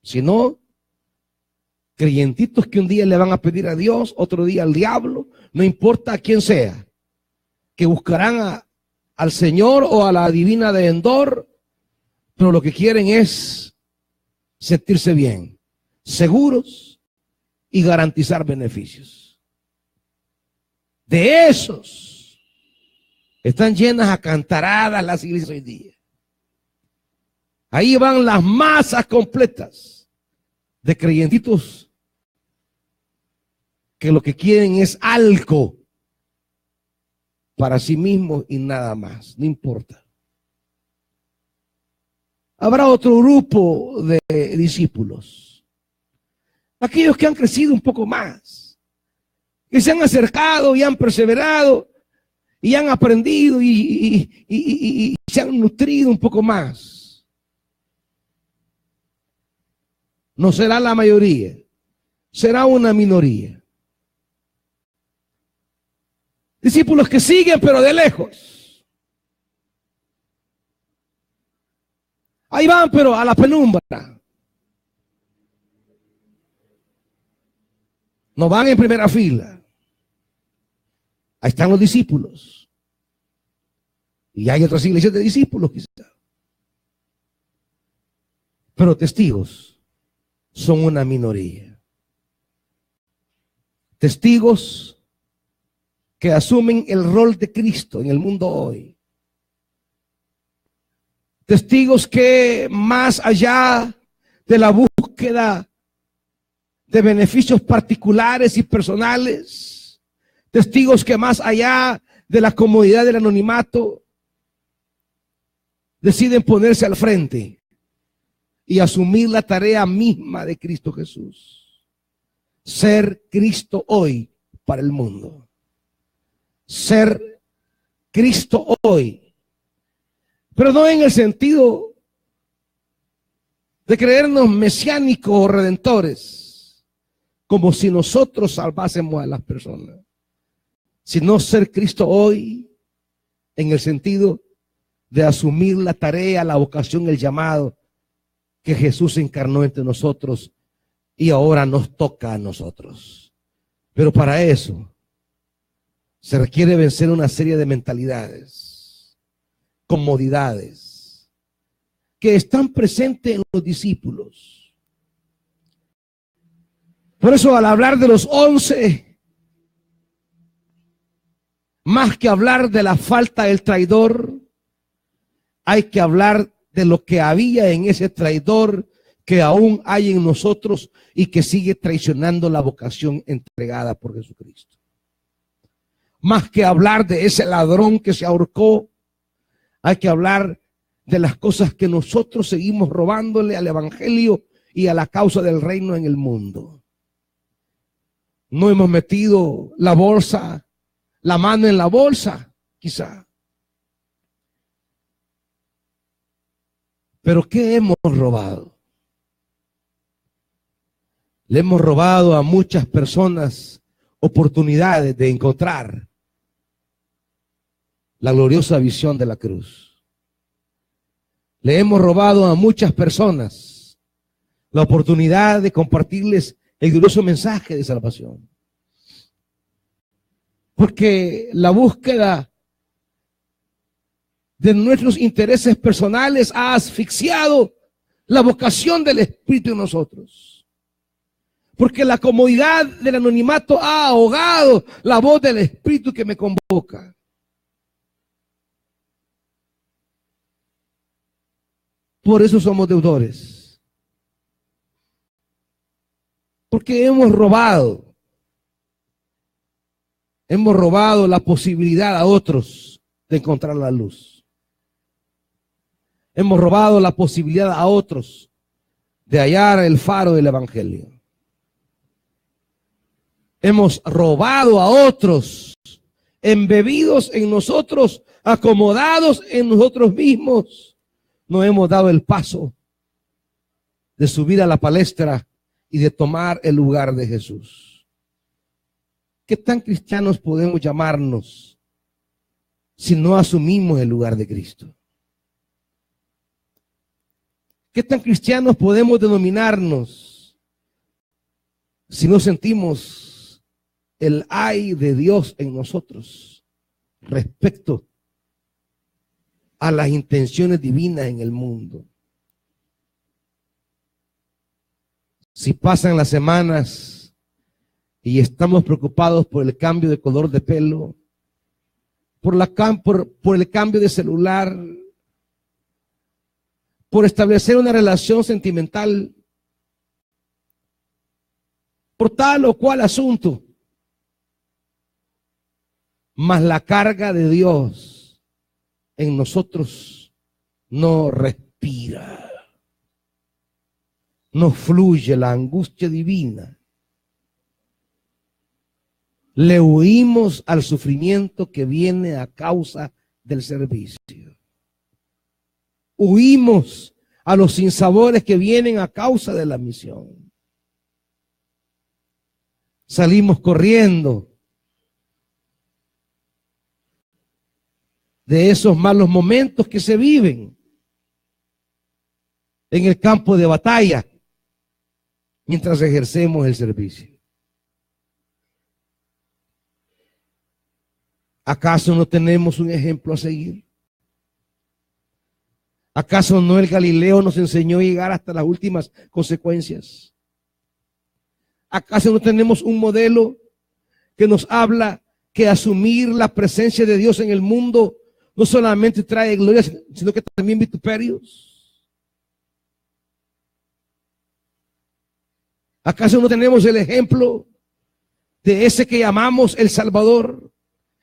sino creyentitos que un día le van a pedir a Dios, otro día al diablo, no importa a quién sea, que buscarán al Señor o a la divina de Endor, pero lo que quieren es sentirse bien, seguros y garantizar beneficios. De esos están llenas a cantaradas las iglesias hoy día. Ahí van las masas completas de creyentitos que lo que quieren es algo para sí mismos y nada más, no importa. Habrá otro grupo de discípulos, aquellos que han crecido un poco más, que se han acercado y han perseverado y han aprendido y se han nutrido un poco más. No será la mayoría, será una minoría. Discípulos que siguen pero de lejos. Ahí van pero a la penumbra. No van en primera fila. Ahí están los discípulos. Y hay otras iglesias de discípulos quizá. Pero testigos son una minoría. Testigos que asumen el rol de Cristo en el mundo hoy. Testigos que más allá de la búsqueda de beneficios particulares y personales, testigos que más allá de la comodidad del anonimato, deciden ponerse al frente y asumir la tarea misma de Cristo Jesús. Ser Cristo hoy para el mundo. Ser Cristo hoy. Pero no en el sentido de creernos mesiánicos o redentores, como si nosotros salvásemos a las personas, sino ser Cristo hoy en el sentido de asumir la tarea, la vocación, el llamado que Jesús encarnó entre nosotros y ahora nos toca a nosotros. Pero para eso se requiere vencer una serie de mentalidades, comodidades, que están presentes en los discípulos. Por eso al hablar de los 11, más que hablar de la falta del traidor, hay que hablar de lo que había en ese traidor que aún hay en nosotros y que sigue traicionando la vocación entregada por Jesucristo. Más que hablar de ese ladrón que se ahorcó, hay que hablar de las cosas que nosotros seguimos robándole al evangelio y a la causa del reino en el mundo. No hemos metido la bolsa, la mano en la bolsa, quizá. Pero ¿qué hemos robado? Le hemos robado a muchas personas oportunidades de encontrar la gloriosa visión de la cruz. Le hemos robado a muchas personas la oportunidad de compartirles el glorioso mensaje de salvación. Porque la búsqueda de nuestros intereses personales ha asfixiado la vocación del Espíritu en nosotros. Porque la comodidad del anonimato ha ahogado la voz del Espíritu que me convoca. Por eso somos deudores. Porque hemos robado la posibilidad a otros de encontrar la luz. Hemos robado la posibilidad a otros de hallar el faro del evangelio. Hemos robado a otros, embebidos en nosotros, acomodados en nosotros mismos. No hemos dado el paso de subir a la palestra y de tomar el lugar de Jesús. ¿Qué tan cristianos podemos llamarnos si no asumimos el lugar de Cristo? ¿Qué tan cristianos podemos denominarnos si no sentimos el ay de Dios en nosotros respecto a las intenciones divinas en el mundo? Si pasan las semanas y estamos preocupados por el cambio de color de pelo, por el cambio de celular, por establecer una relación sentimental, por tal o cual asunto, mas la carga de Dios en nosotros no respira, no fluye la angustia divina. Le huimos al sufrimiento que viene a causa del servicio. Huimos a los sinsabores que vienen a causa de la misión. Salimos corriendo de esos malos momentos que se viven en el campo de batalla mientras ejercemos el servicio. ¿Acaso no tenemos un ejemplo a seguir? ¿Acaso no el Galileo nos enseñó a llegar hasta las últimas consecuencias? ¿Acaso no tenemos un modelo que nos habla que asumir la presencia de Dios en el mundo no solamente trae gloria, sino que también vituperios. ¿Acaso no tenemos el ejemplo de ese que llamamos el Salvador,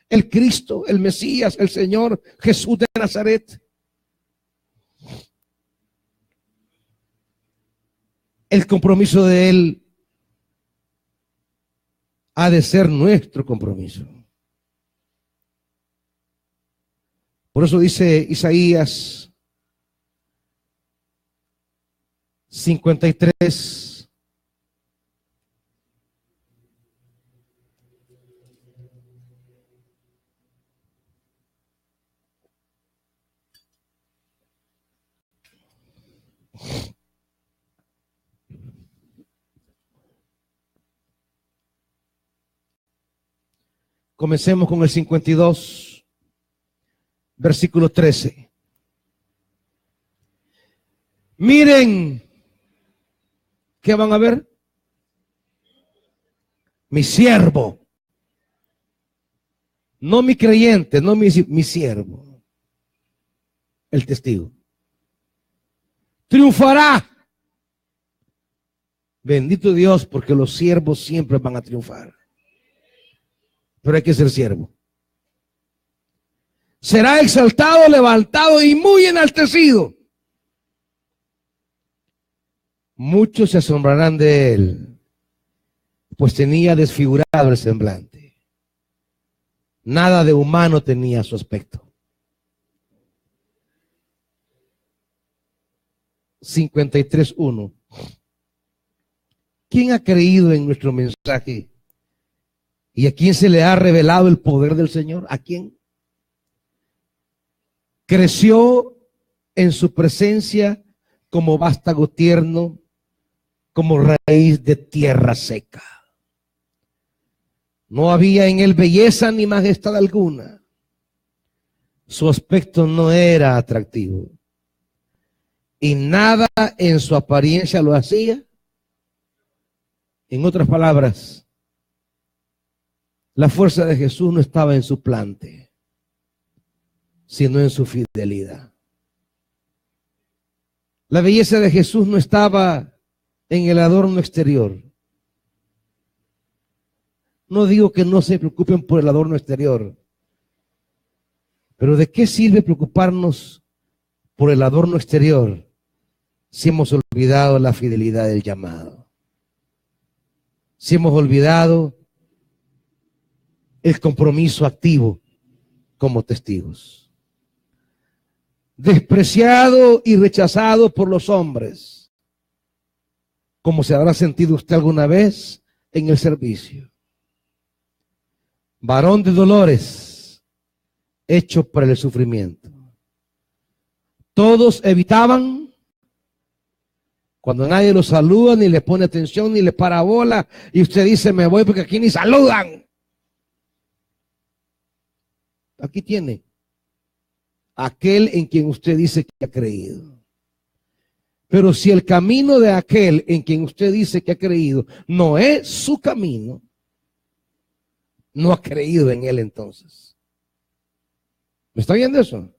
el Cristo, el Mesías, el Señor Jesús de Nazaret? El compromiso de Él ha de ser nuestro compromiso. Por eso dice Isaías 53. Comencemos con el 52, versículo 13. Miren, ¿qué van a ver? Mi siervo. No mi creyente, no mi siervo. El testigo. Triunfará. Bendito Dios, porque los siervos siempre van a triunfar. Pero hay que ser siervo. Será exaltado, levantado y muy enaltecido. Muchos se asombrarán de él, pues tenía desfigurado el semblante. Nada de humano tenía su aspecto. 53:1. ¿Quién ha creído en nuestro mensaje? ¿Y a quién se le ha revelado el poder del Señor? ¿A quién? Creció en su presencia como vástago tierno, como raíz de tierra seca. No había en él belleza ni majestad alguna. Su aspecto no era atractivo. Y nada en su apariencia lo hacía. En otras palabras, la fuerza de Jesús no estaba en su plante, sino en su fidelidad. La belleza de Jesús no estaba en el adorno exterior. No digo que no se preocupen por el adorno exterior, pero ¿de qué sirve preocuparnos por el adorno exterior si hemos olvidado la fidelidad del llamado? Si hemos olvidado el compromiso activo como testigos. Despreciado y rechazado por los hombres, como se habrá sentido usted alguna vez en el servicio. Varón de dolores, hecho para el sufrimiento. Todos evitaban. Cuando nadie lo saluda, ni le pone atención, ni le para bola, y usted dice, me voy porque aquí ni saludan. Aquí tiene aquel en quien usted dice que ha creído. Pero si el camino de aquel en quien usted dice que ha creído no es su camino, no ha creído en él entonces. ¿Me está viendo eso?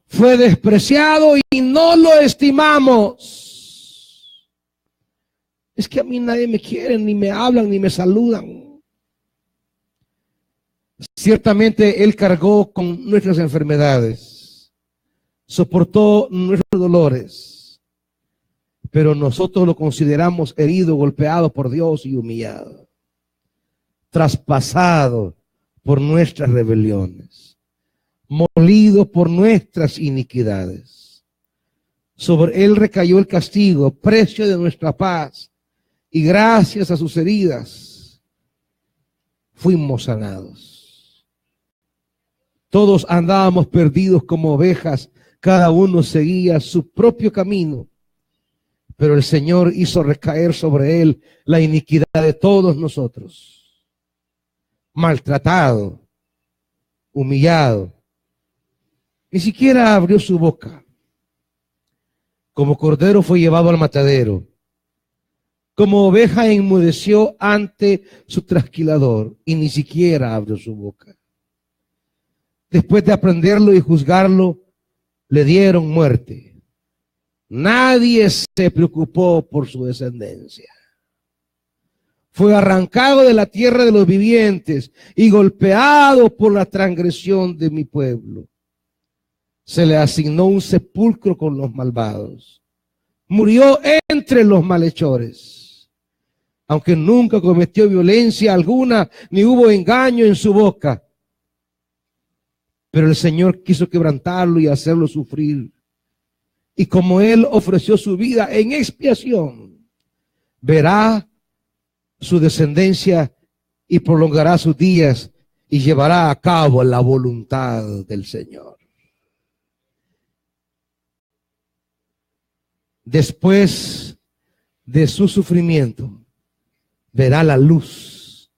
Fue despreciado y no lo estimamos. Es que a mí nadie me quiere, ni me hablan, ni me saludan. Ciertamente Él cargó con nuestras enfermedades, soportó nuestros dolores, pero nosotros lo consideramos herido, golpeado por Dios y humillado, traspasado por nuestras rebeliones, molido por nuestras iniquidades. Sobre Él recayó el castigo, precio de nuestra paz, y gracias a sus heridas fuimos sanados. Todos andábamos perdidos como ovejas, cada uno seguía su propio camino, pero el Señor hizo recaer sobre Él la iniquidad de todos nosotros. Maltratado, humillado, ni siquiera abrió su boca. Como cordero fue llevado al matadero, Como oveja enmudeció ante su trasquilador y ni siquiera abrió su boca. Después de aprenderlo y juzgarlo, le dieron muerte. Nadie se preocupó por su descendencia. Fue arrancado de la tierra de los vivientes y golpeado por la transgresión de mi pueblo. Se le asignó un sepulcro con los malvados. Murió entre los malhechores. Aunque nunca cometió violencia alguna, ni hubo engaño en su boca. Pero el Señor quiso quebrantarlo y hacerlo sufrir. Y como Él ofreció su vida en expiación, verá su descendencia y prolongará sus días y llevará a cabo la voluntad del Señor. Después de su sufrimiento, verá la luz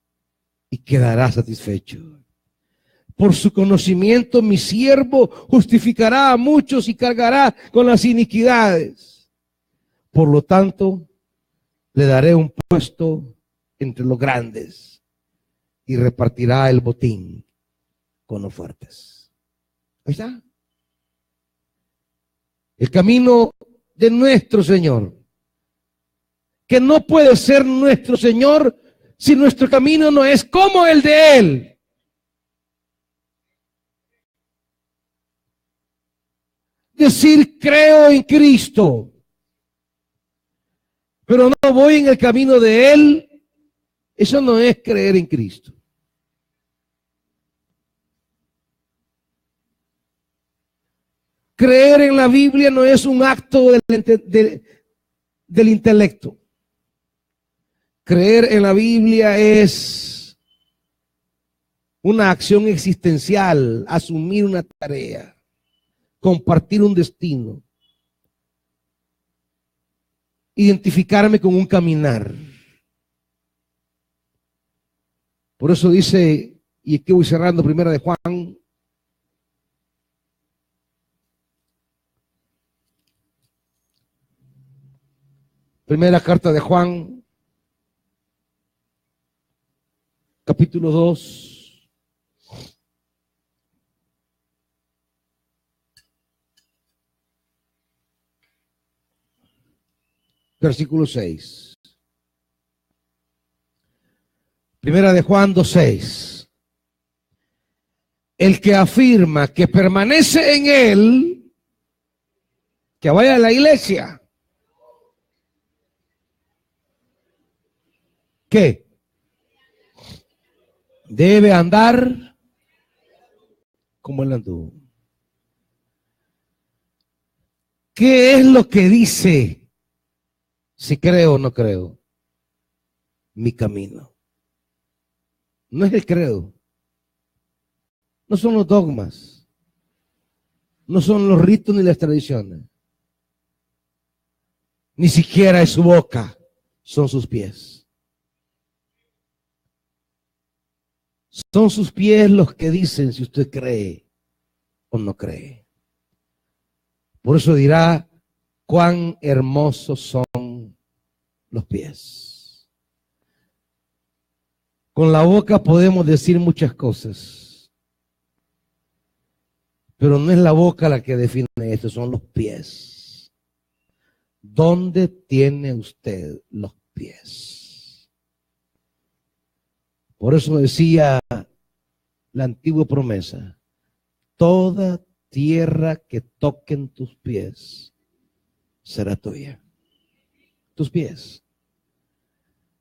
y quedará satisfecho. Por su conocimiento mi siervo justificará a muchos y cargará con las iniquidades. Por lo tanto, le daré un puesto entre los grandes y repartirá el botín con los fuertes. Ahí está. El camino de nuestro Señor, que no puede ser nuestro Señor si nuestro camino no es como el de Él. Decir creo en Cristo, pero no voy en el camino de Él, eso no es creer en Cristo. Creer en la Biblia no es un acto del intelecto. Creer en la Biblia es una acción existencial, asumir una tarea, compartir un destino, identificarme con un caminar. Por eso dice, y aquí voy cerrando, primera de Juan, primera carta de Juan, capítulo 2, versículo 6. Primera de Juan 2:6. El que afirma que permanece en Él, que vaya a la iglesia. ¿Qué? Debe andar como Él anduvo. ¿Qué es lo que dice si creo o no creo? Mi camino. No es el credo. No son los dogmas. No son los ritos ni las tradiciones. Ni siquiera es su boca. Son sus pies. Son sus pies los que dicen si usted cree o no cree. Por eso dirá, cuán hermosos son los pies. Con la boca podemos decir muchas cosas, pero no es la boca la que define esto, son los pies. ¿Dónde tiene usted los pies? Por eso decía la antigua promesa, toda tierra que toquen tus pies será tuya. Tus pies.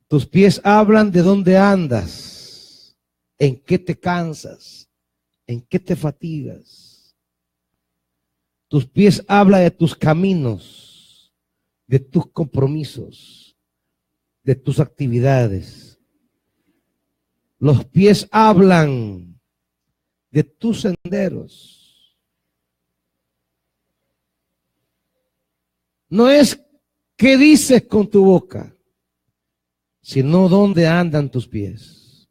Tus pies hablan de dónde andas, en qué te cansas, en qué te fatigas. Tus pies hablan de tus caminos, de tus compromisos, de tus actividades. Los pies hablan de tus senderos. No es qué dices con tu boca, sino dónde andan tus pies.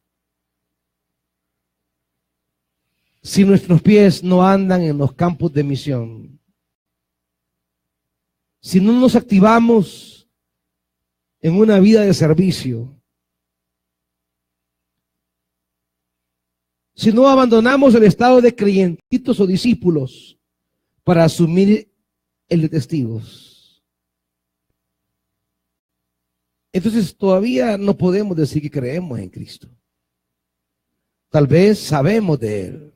Si nuestros pies no andan en los campos de misión, si no nos activamos en una vida de servicio. Si no abandonamos el estado de creyentitos o discípulos para asumir el de testigos, entonces todavía no podemos decir que creemos en Cristo. Tal vez sabemos de Él,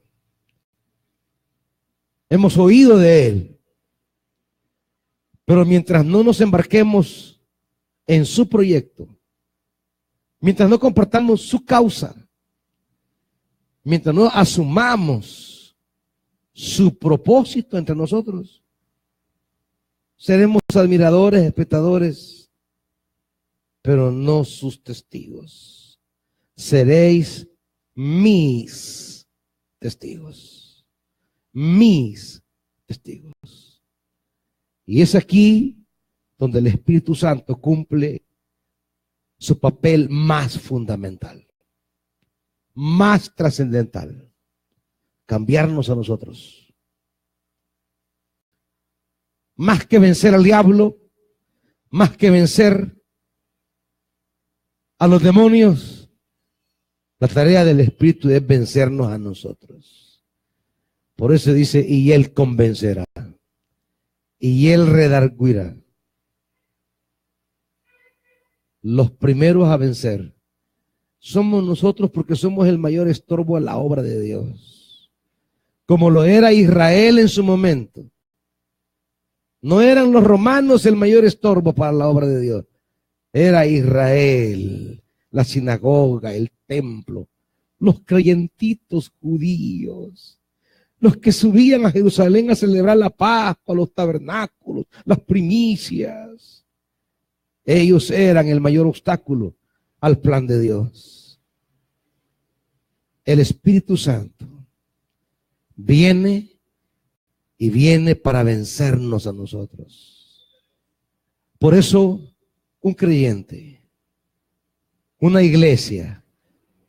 hemos oído de Él, pero mientras no nos embarquemos en su proyecto, mientras no compartamos su causa, mientras no asumamos su propósito entre nosotros, seremos admiradores, espectadores, pero no sus testigos. Seréis mis testigos. Mis testigos. Y es aquí donde el Espíritu Santo cumple su papel más fundamental, más trascendental: cambiarnos a nosotros. Más que vencer al diablo, más que vencer a los demonios, la tarea del Espíritu es vencernos a nosotros. Por eso dice, y Él convencerá, y Él redarguirá. Los primeros a vencer somos nosotros, porque somos el mayor estorbo a la obra de Dios, como lo era Israel en su momento. No eran los romanos el mayor estorbo para la obra de Dios, era Israel, la sinagoga, el templo, los creyentitos judíos, los que subían a Jerusalén a celebrar la Pascua, los tabernáculos, las primicias. Ellos eran el mayor obstáculo al plan de Dios. El Espíritu Santo viene y viene para vencernos a nosotros. Por eso, un creyente, una iglesia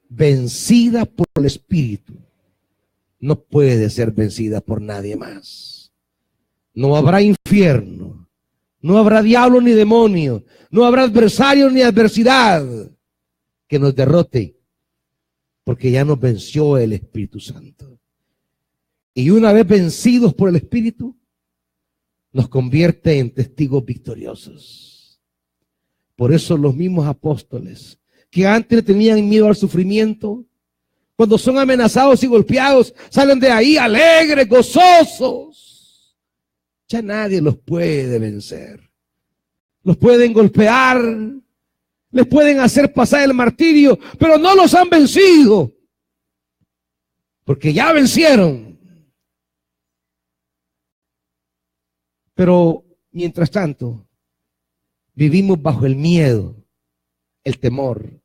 vencida por el Espíritu, no puede ser vencida por nadie más. No habrá infierno, no habrá diablo ni demonio, no habrá adversario ni adversidad que nos derrote, porque ya nos venció el Espíritu Santo. Y una vez vencidos por el Espíritu, nos convierte en testigos victoriosos. Por eso los mismos apóstoles, que antes le tenían miedo al sufrimiento, cuando son amenazados y golpeados, salen de ahí alegres, gozosos. Ya nadie los puede vencer. Los pueden golpear, les pueden hacer pasar el martirio, pero no los han vencido, porque ya vencieron. Pero mientras tanto, vivimos bajo el miedo, el temor,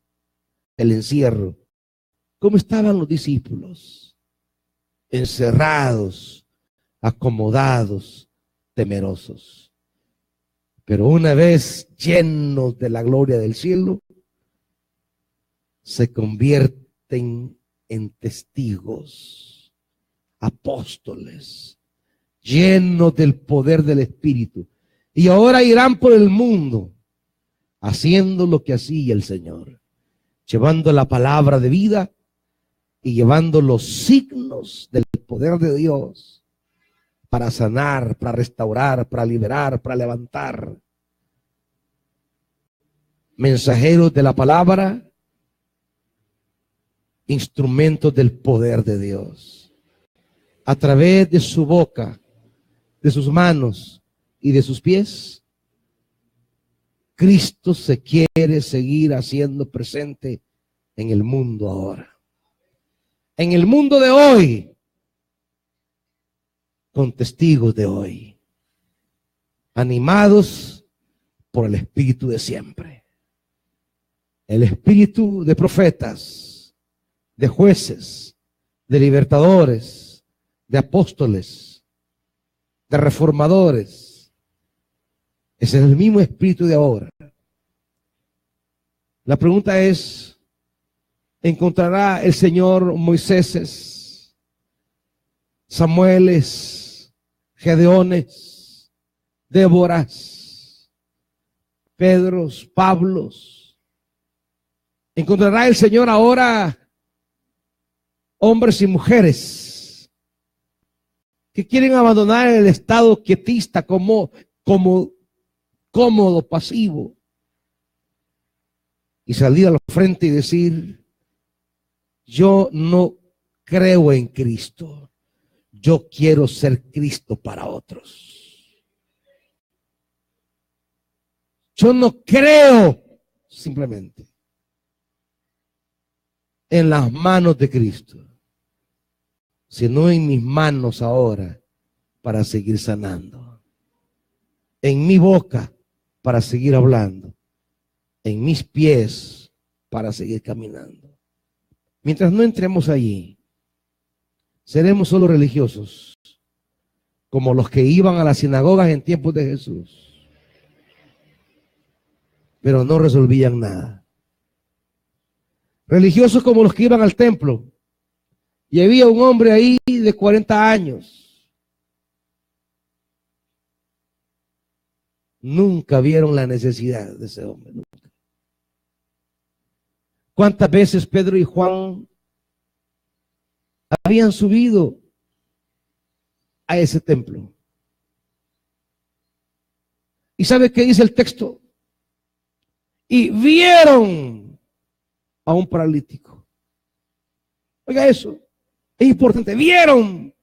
el encierro. ¿Cómo estaban los discípulos? Encerrados, acomodados, temerosos. Pero una vez llenos de la gloria del cielo, se convierten en testigos, apóstoles, llenos del poder del Espíritu. Y ahora irán por el mundo haciendo lo que hacía el Señor, llevando la palabra de vida y llevando los signos del poder de Dios para sanar, para restaurar, para liberar, para levantar. Mensajeros de la palabra, instrumentos del poder de Dios. A través de su boca, de sus manos y de sus pies, Cristo se quiere seguir haciendo presente en el mundo ahora. En el mundo de hoy, con testigos de hoy, animados por el Espíritu de siempre. El Espíritu de profetas, de jueces, de libertadores, de apóstoles, de reformadores. Ese es el mismo Espíritu de ahora. La pregunta es, ¿encontrará el Señor Moiséses, Samueles, Gedeones, Déboras, Pedros, Pablos. Encontrará el Señor ahora hombres y mujeres que quieren abandonar el estado quietista como cómodo, pasivo, y salir a la frente y decir: yo no creo en Cristo, yo quiero ser Cristo para otros. Yo no creo simplemente en las manos de Cristo, sino en mis manos ahora para seguir sanando, en mi boca para seguir hablando, en mis pies para seguir caminando. Mientras no entremos allí, seremos solo religiosos, como los que iban a las sinagogas en tiempos de Jesús, pero no resolvían nada. Religiosos como los que iban al templo, y había un hombre ahí de 40 años. Nunca vieron la necesidad de ese hombre, nunca. ¿Cuántas veces Pedro y Juan habían subido a ese templo? ¿Y sabe qué dice el texto? Y vieron a un paralítico. Oiga eso, es importante. Vieron.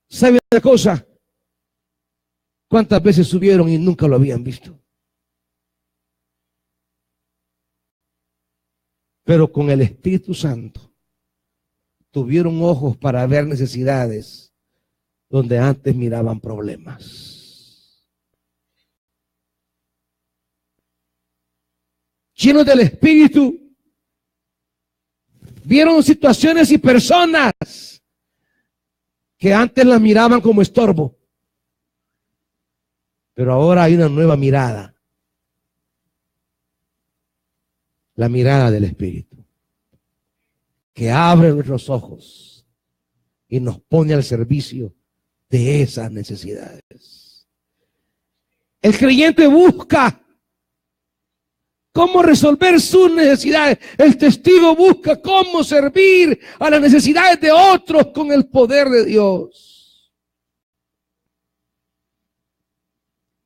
¿Sabe una cosa? ¿Cuántas veces subieron y nunca lo habían visto? Pero con el Espíritu Santo tuvieron ojos para ver necesidades donde antes miraban problemas. Llenos del Espíritu, vieron situaciones y personas que antes las miraban como estorbo, pero ahora hay una nueva mirada. La mirada del Espíritu, que abre nuestros ojos y nos pone al servicio de esas necesidades. El creyente busca cómo resolver sus necesidades. El testigo busca cómo servir a las necesidades de otros con el poder de Dios.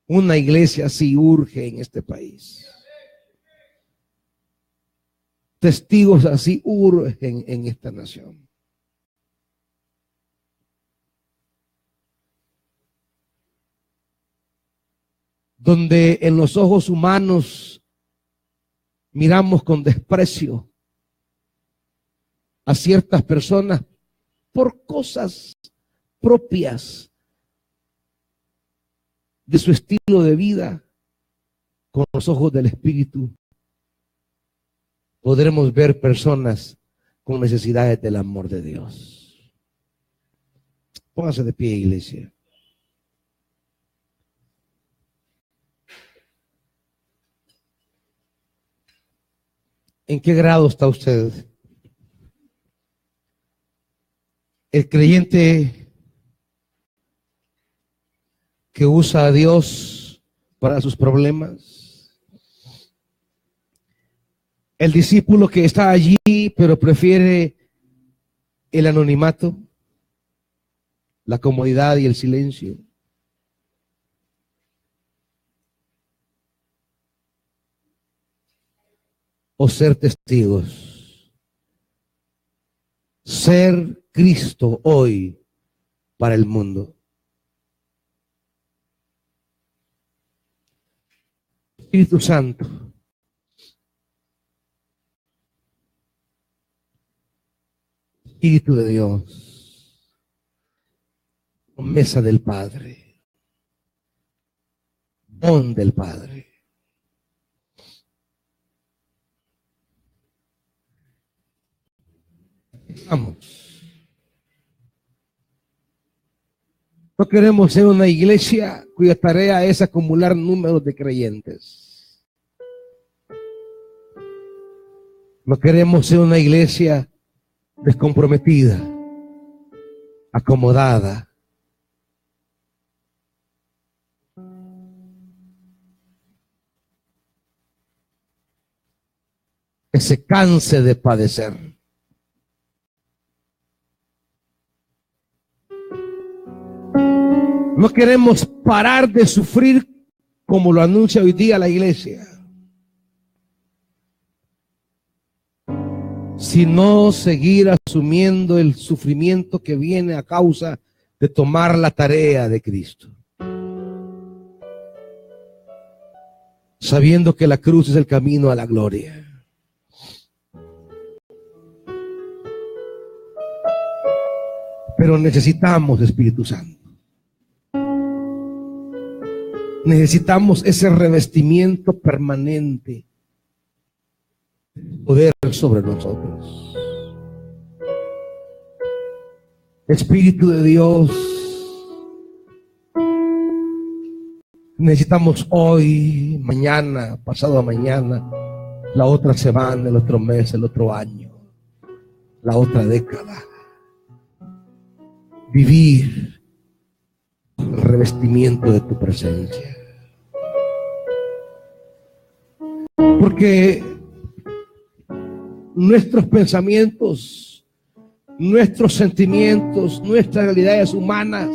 Una iglesia así urge en este país. Testigos así urgen en esta nación. Donde en los ojos humanos miramos con desprecio a ciertas personas por cosas propias de su estilo de vida, con los ojos del Espíritu podremos ver personas con necesidades del amor de Dios. Póngase de pie, iglesia. ¿En qué grado está usted? El creyente que usa a Dios para sus problemas. El discípulo que está allí, pero prefiere el anonimato, la comodidad y el silencio. O ser testigos. Ser Cristo hoy para el mundo. Espíritu Santo, Espíritu de Dios, promesa del Padre, don del Padre. Vamos. No queremos ser una iglesia cuya tarea es acumular números de creyentes. No queremos ser una iglesia descomprometida, acomodada. que se canse de padecer. No queremos parar de sufrir como lo anuncia hoy día la iglesia, sino seguir asumiendo el sufrimiento que viene a causa de tomar la tarea de Cristo, sabiendo que la cruz es el camino a la gloria. Pero necesitamos Espíritu Santo. Necesitamos ese revestimiento permanente, poder sobre nosotros. Espíritu de Dios, necesitamos hoy, mañana, pasado mañana, la otra semana, el otro mes, el otro año, la otra década, vivir el revestimiento de tu presencia. Porque nuestros pensamientos, nuestros sentimientos, nuestras realidades humanas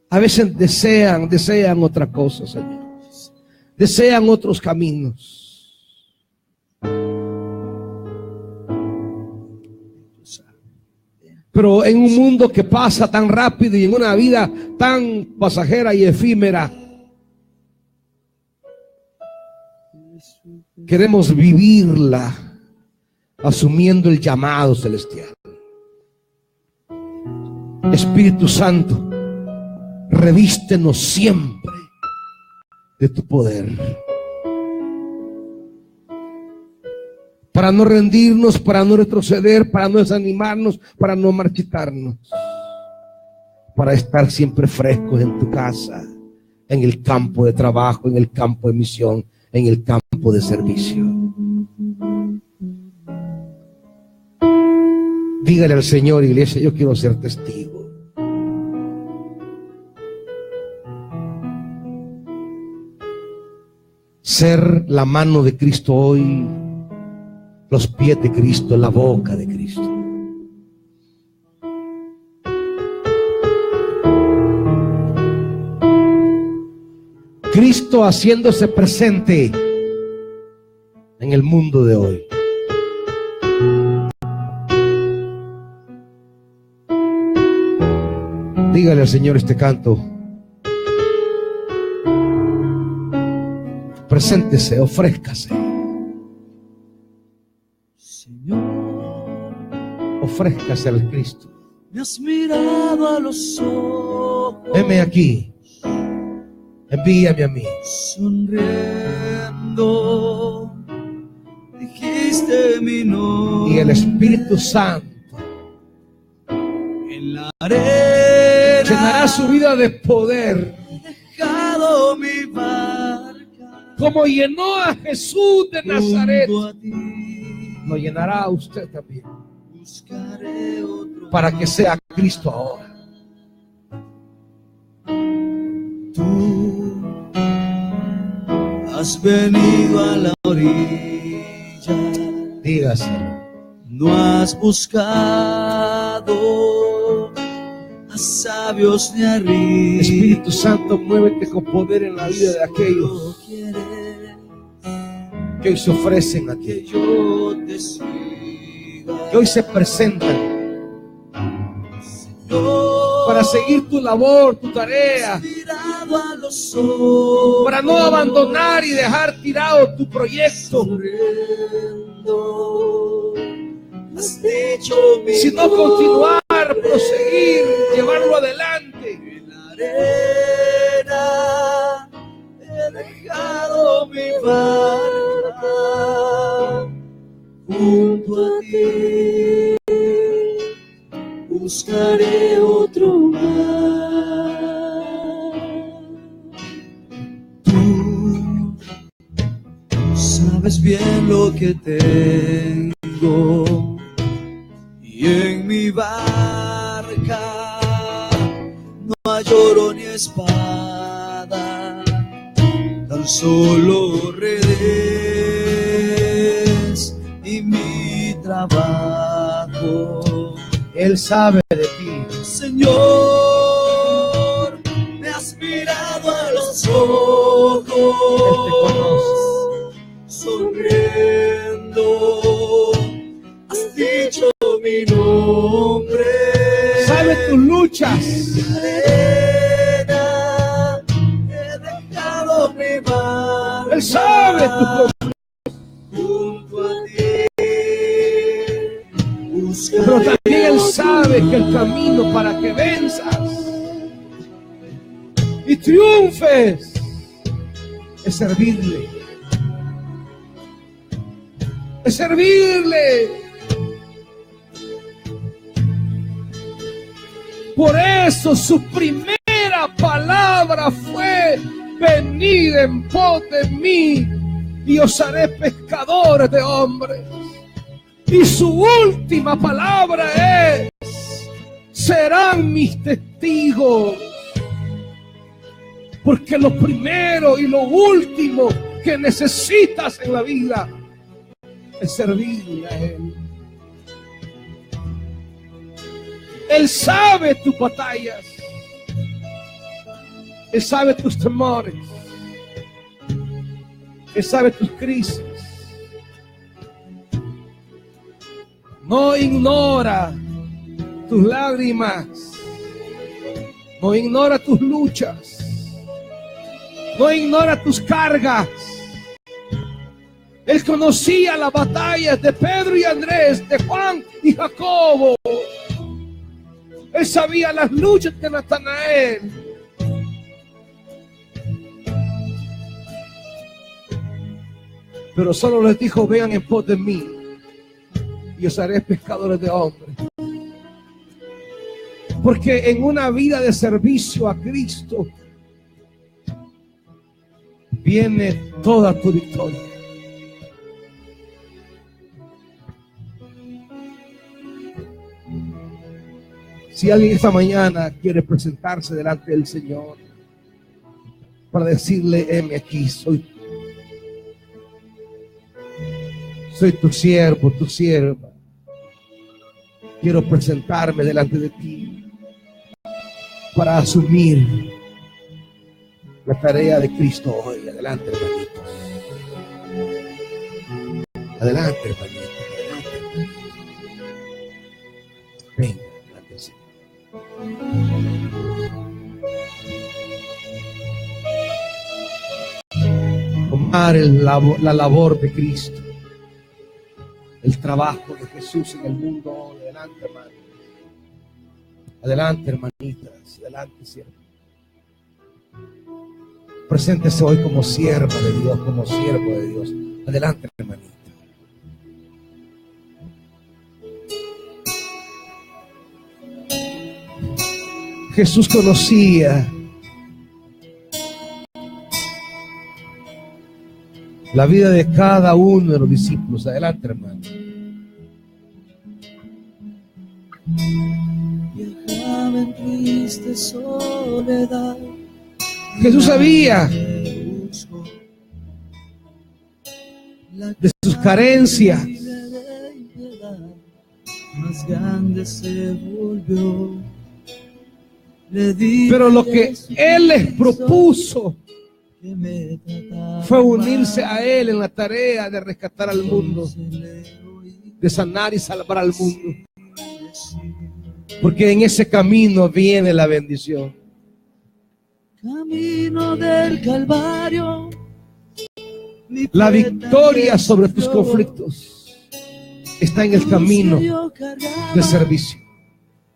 a veces desean otra cosa, Señor. Desean otros caminos. Pero en un mundo que pasa tan rápido y en una vida tan pasajera y efímera, queremos vivirla asumiendo el llamado celestial. Espíritu Santo, revístenos siempre de tu poder, para no rendirnos, para no retroceder, para no desanimarnos, para no marchitarnos, para estar siempre frescos en tu casa, en el campo de trabajo, en el campo de misión, en el campo de servicio. Dígale al Señor, iglesia, yo quiero ser testigo. Ser la mano de Cristo hoy, los pies de Cristo, la boca de Cristo. Cristo haciéndose presente en el mundo de hoy. Dígale al Señor este canto. Preséntese, ofrézcase. Señor, ofrézcase al Cristo. Me has mirado a los ojos. Heme aquí. Envíame a mí. Sonriendo, dijiste mi nombre. Y el Espíritu Santo en la arena llenará su vida de poder. he dejado mi barca. Como llenó a Jesús de Nazaret, Junto a ti, lo llenará a usted también. buscaré otro Para que sea Cristo ahora. Tú has venido a la orilla, Dígaselo. no has buscado a sabios ni a ricos. Espíritu Santo, muévete con poder en la vida de aquellos que hoy se ofrecen a que ti, yo te siga, que hoy se presentan Señor, para seguir tu labor, tu tarea, mirado a los ojos, para no abandonar y dejar tirado tu proyecto, sonriendo, has dicho mi sino nombre. continuar, proseguir, llevarlo adelante. En la arena he dejado mi barca, junto a ti buscaré otro mar. Tú sabes bien lo que tengo, y en mi barca no hay oro ni espada, tan solo redento Él sabe de ti. Señor, me has mirado a los ojos. Él te conoce. Sonriendo, has dicho mi nombre. Sabe tus luchas. Arena, he dejado mi mano. Él sabe tus cosas. Junto a ti, Pero también Él sabe que el camino para que venzas y triunfes es servirle. Es servirle. Por eso su primera palabra fue: venid en pos de mí y os haré pescadores de hombres. Y su última palabra es: serán mis testigos. Porque lo primero y lo último que necesitas en la vida es servirle a Él. Él sabe tus batallas. Él sabe tus temores. Él sabe tus crisis. No ignora tus lágrimas. No ignora tus luchas. No ignora tus cargas. Él conocía las batallas de Pedro y Andrés, de Juan y Jacobo. Él sabía las luchas de Natanael. Pero solo les dijo: vean en pos de mí y os haré pescadores de hombres. Porque en una vida de servicio a Cristo viene toda tu victoria. Si alguien esta mañana quiere presentarse delante del Señor para decirle: heme aquí, soy tu siervo, tu sierva. Quiero presentarme delante de ti para asumir la tarea de Cristo hoy. Adelante, hermanitos. Adelante, hermanitos. Adelante. Venga, adelante, Señor. Tomar la labor de Cristo, el trabajo de Jesús en el mundo. Adelante, hermanos. Adelante, hermanitas. Adelante, siervo. Preséntese hoy como sierva de Dios, como siervo de Dios. Adelante, hermanita. Jesús conocía la vida de cada uno de los discípulos. Adelante, hermano. viajaba en triste soledad. Jesús sabía de sus carencias, más grande se volvió. pero lo que Él les propuso fue unirse a Él en la tarea de rescatar al mundo, de sanar y salvar al mundo, porque en ese camino viene la bendición. Camino del Calvario, la victoria sobre tus conflictos está en el camino del servicio.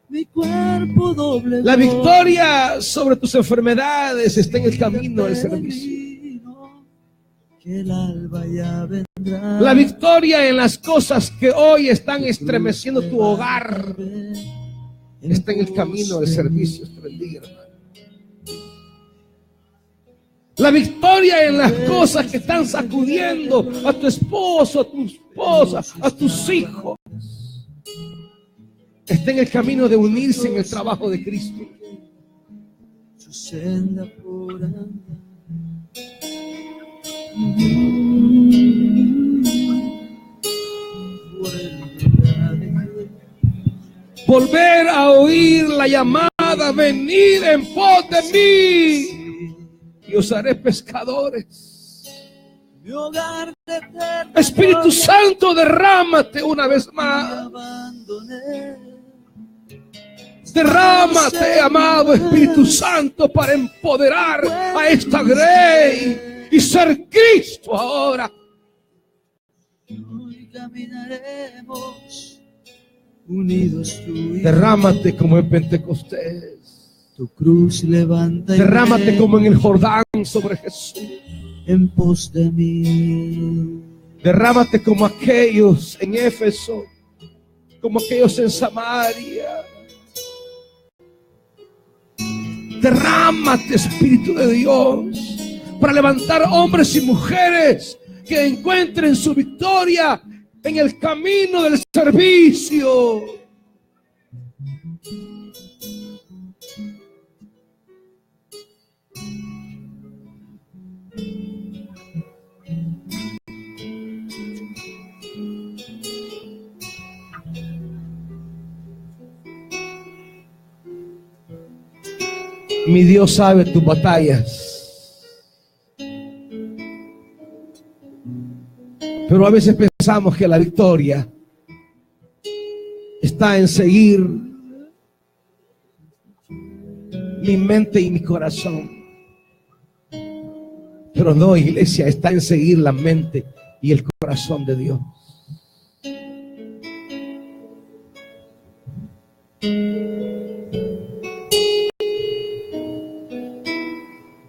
Mi cuerpo doble. La victoria sobre tus enfermedades está en el camino del servicio. Que el alba ya vendrá. La victoria en las cosas que hoy están estremeciendo tu hogar está en el camino del servicio. Te bendiga, hermano. La victoria en las cosas que están sacudiendo a tu esposo, a tu esposa, a tus hijos está en el camino de unirse en el trabajo de Cristo. Su senda por andar. volver a oír la llamada, venid en pos de mí y os haré pescadores. Mi hogar de eterna Espíritu gloria, Santo, derrámate una vez te más. abandoné. Derrámate, amado Espíritu Santo, para empoderar a esta grey y ser Cristo ahora. Hoy caminaremos unidos tú y yo. Derrámate como en Pentecostés. Tu cruz levanta y Derrámate ven como en el Jordán sobre Jesús. en pos de mí. Derrámate como aquellos en Éfeso, como aquellos en Samaria. Derrámate, Espíritu de Dios, para levantar hombres y mujeres que encuentren su victoria en el camino del servicio. Mi Dios sabe tus batallas, pero a veces pensamos que la victoria está en seguir mi mente y mi corazón. Pero no, iglesia, está en seguir la mente y el corazón de Dios.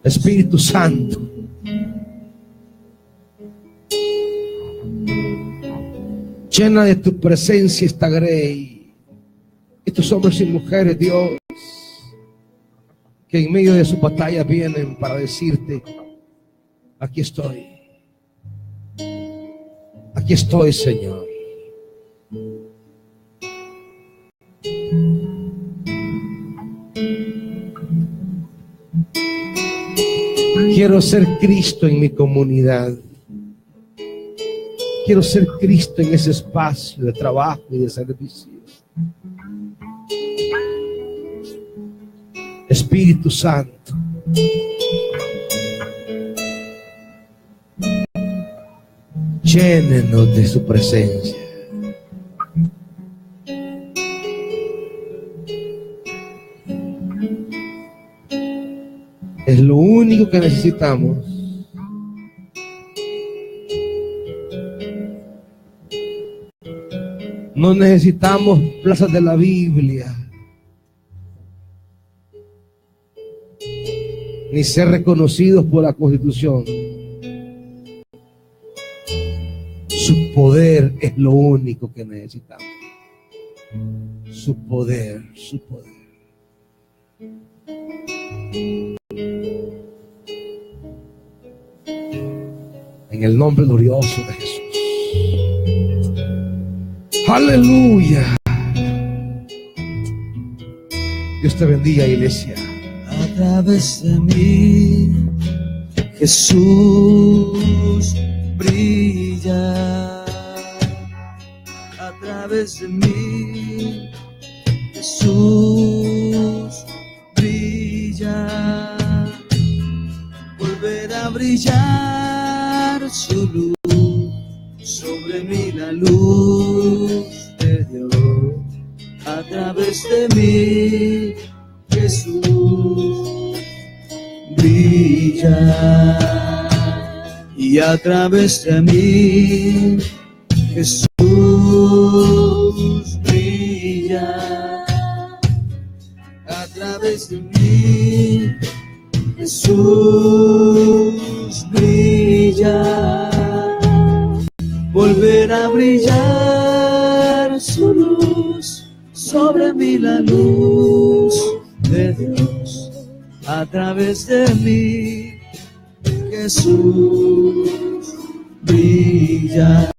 Espíritu Santo, llena de tu presencia esta grey, estos hombres y mujeres, Dios, que en medio de su batalla vienen para decirte: aquí estoy, Señor. Quiero ser Cristo en mi comunidad. Quiero ser Cristo en ese espacio de trabajo y de servicio. Espíritu Santo, llénenos de su presencia. Es lo único que necesitamos. No necesitamos plazas de la Biblia, ni ser reconocidos por la Constitución. Su poder es lo único que necesitamos. Su poder, su poder. En el nombre glorioso de Jesús. Aleluya. Dios te bendiga, iglesia. A través de mí, Jesús brilla. A través de mí, Jesús brilla. Volver a brillar su luz sobre mí, la luz de Dios. A través de mí, Jesús brilla. Y a través de mí, Jesús brilla. A través de mí, Jesús brilla. Volver a brillar su luz sobre mí, la luz de Dios. A través de mí, Jesús brilla.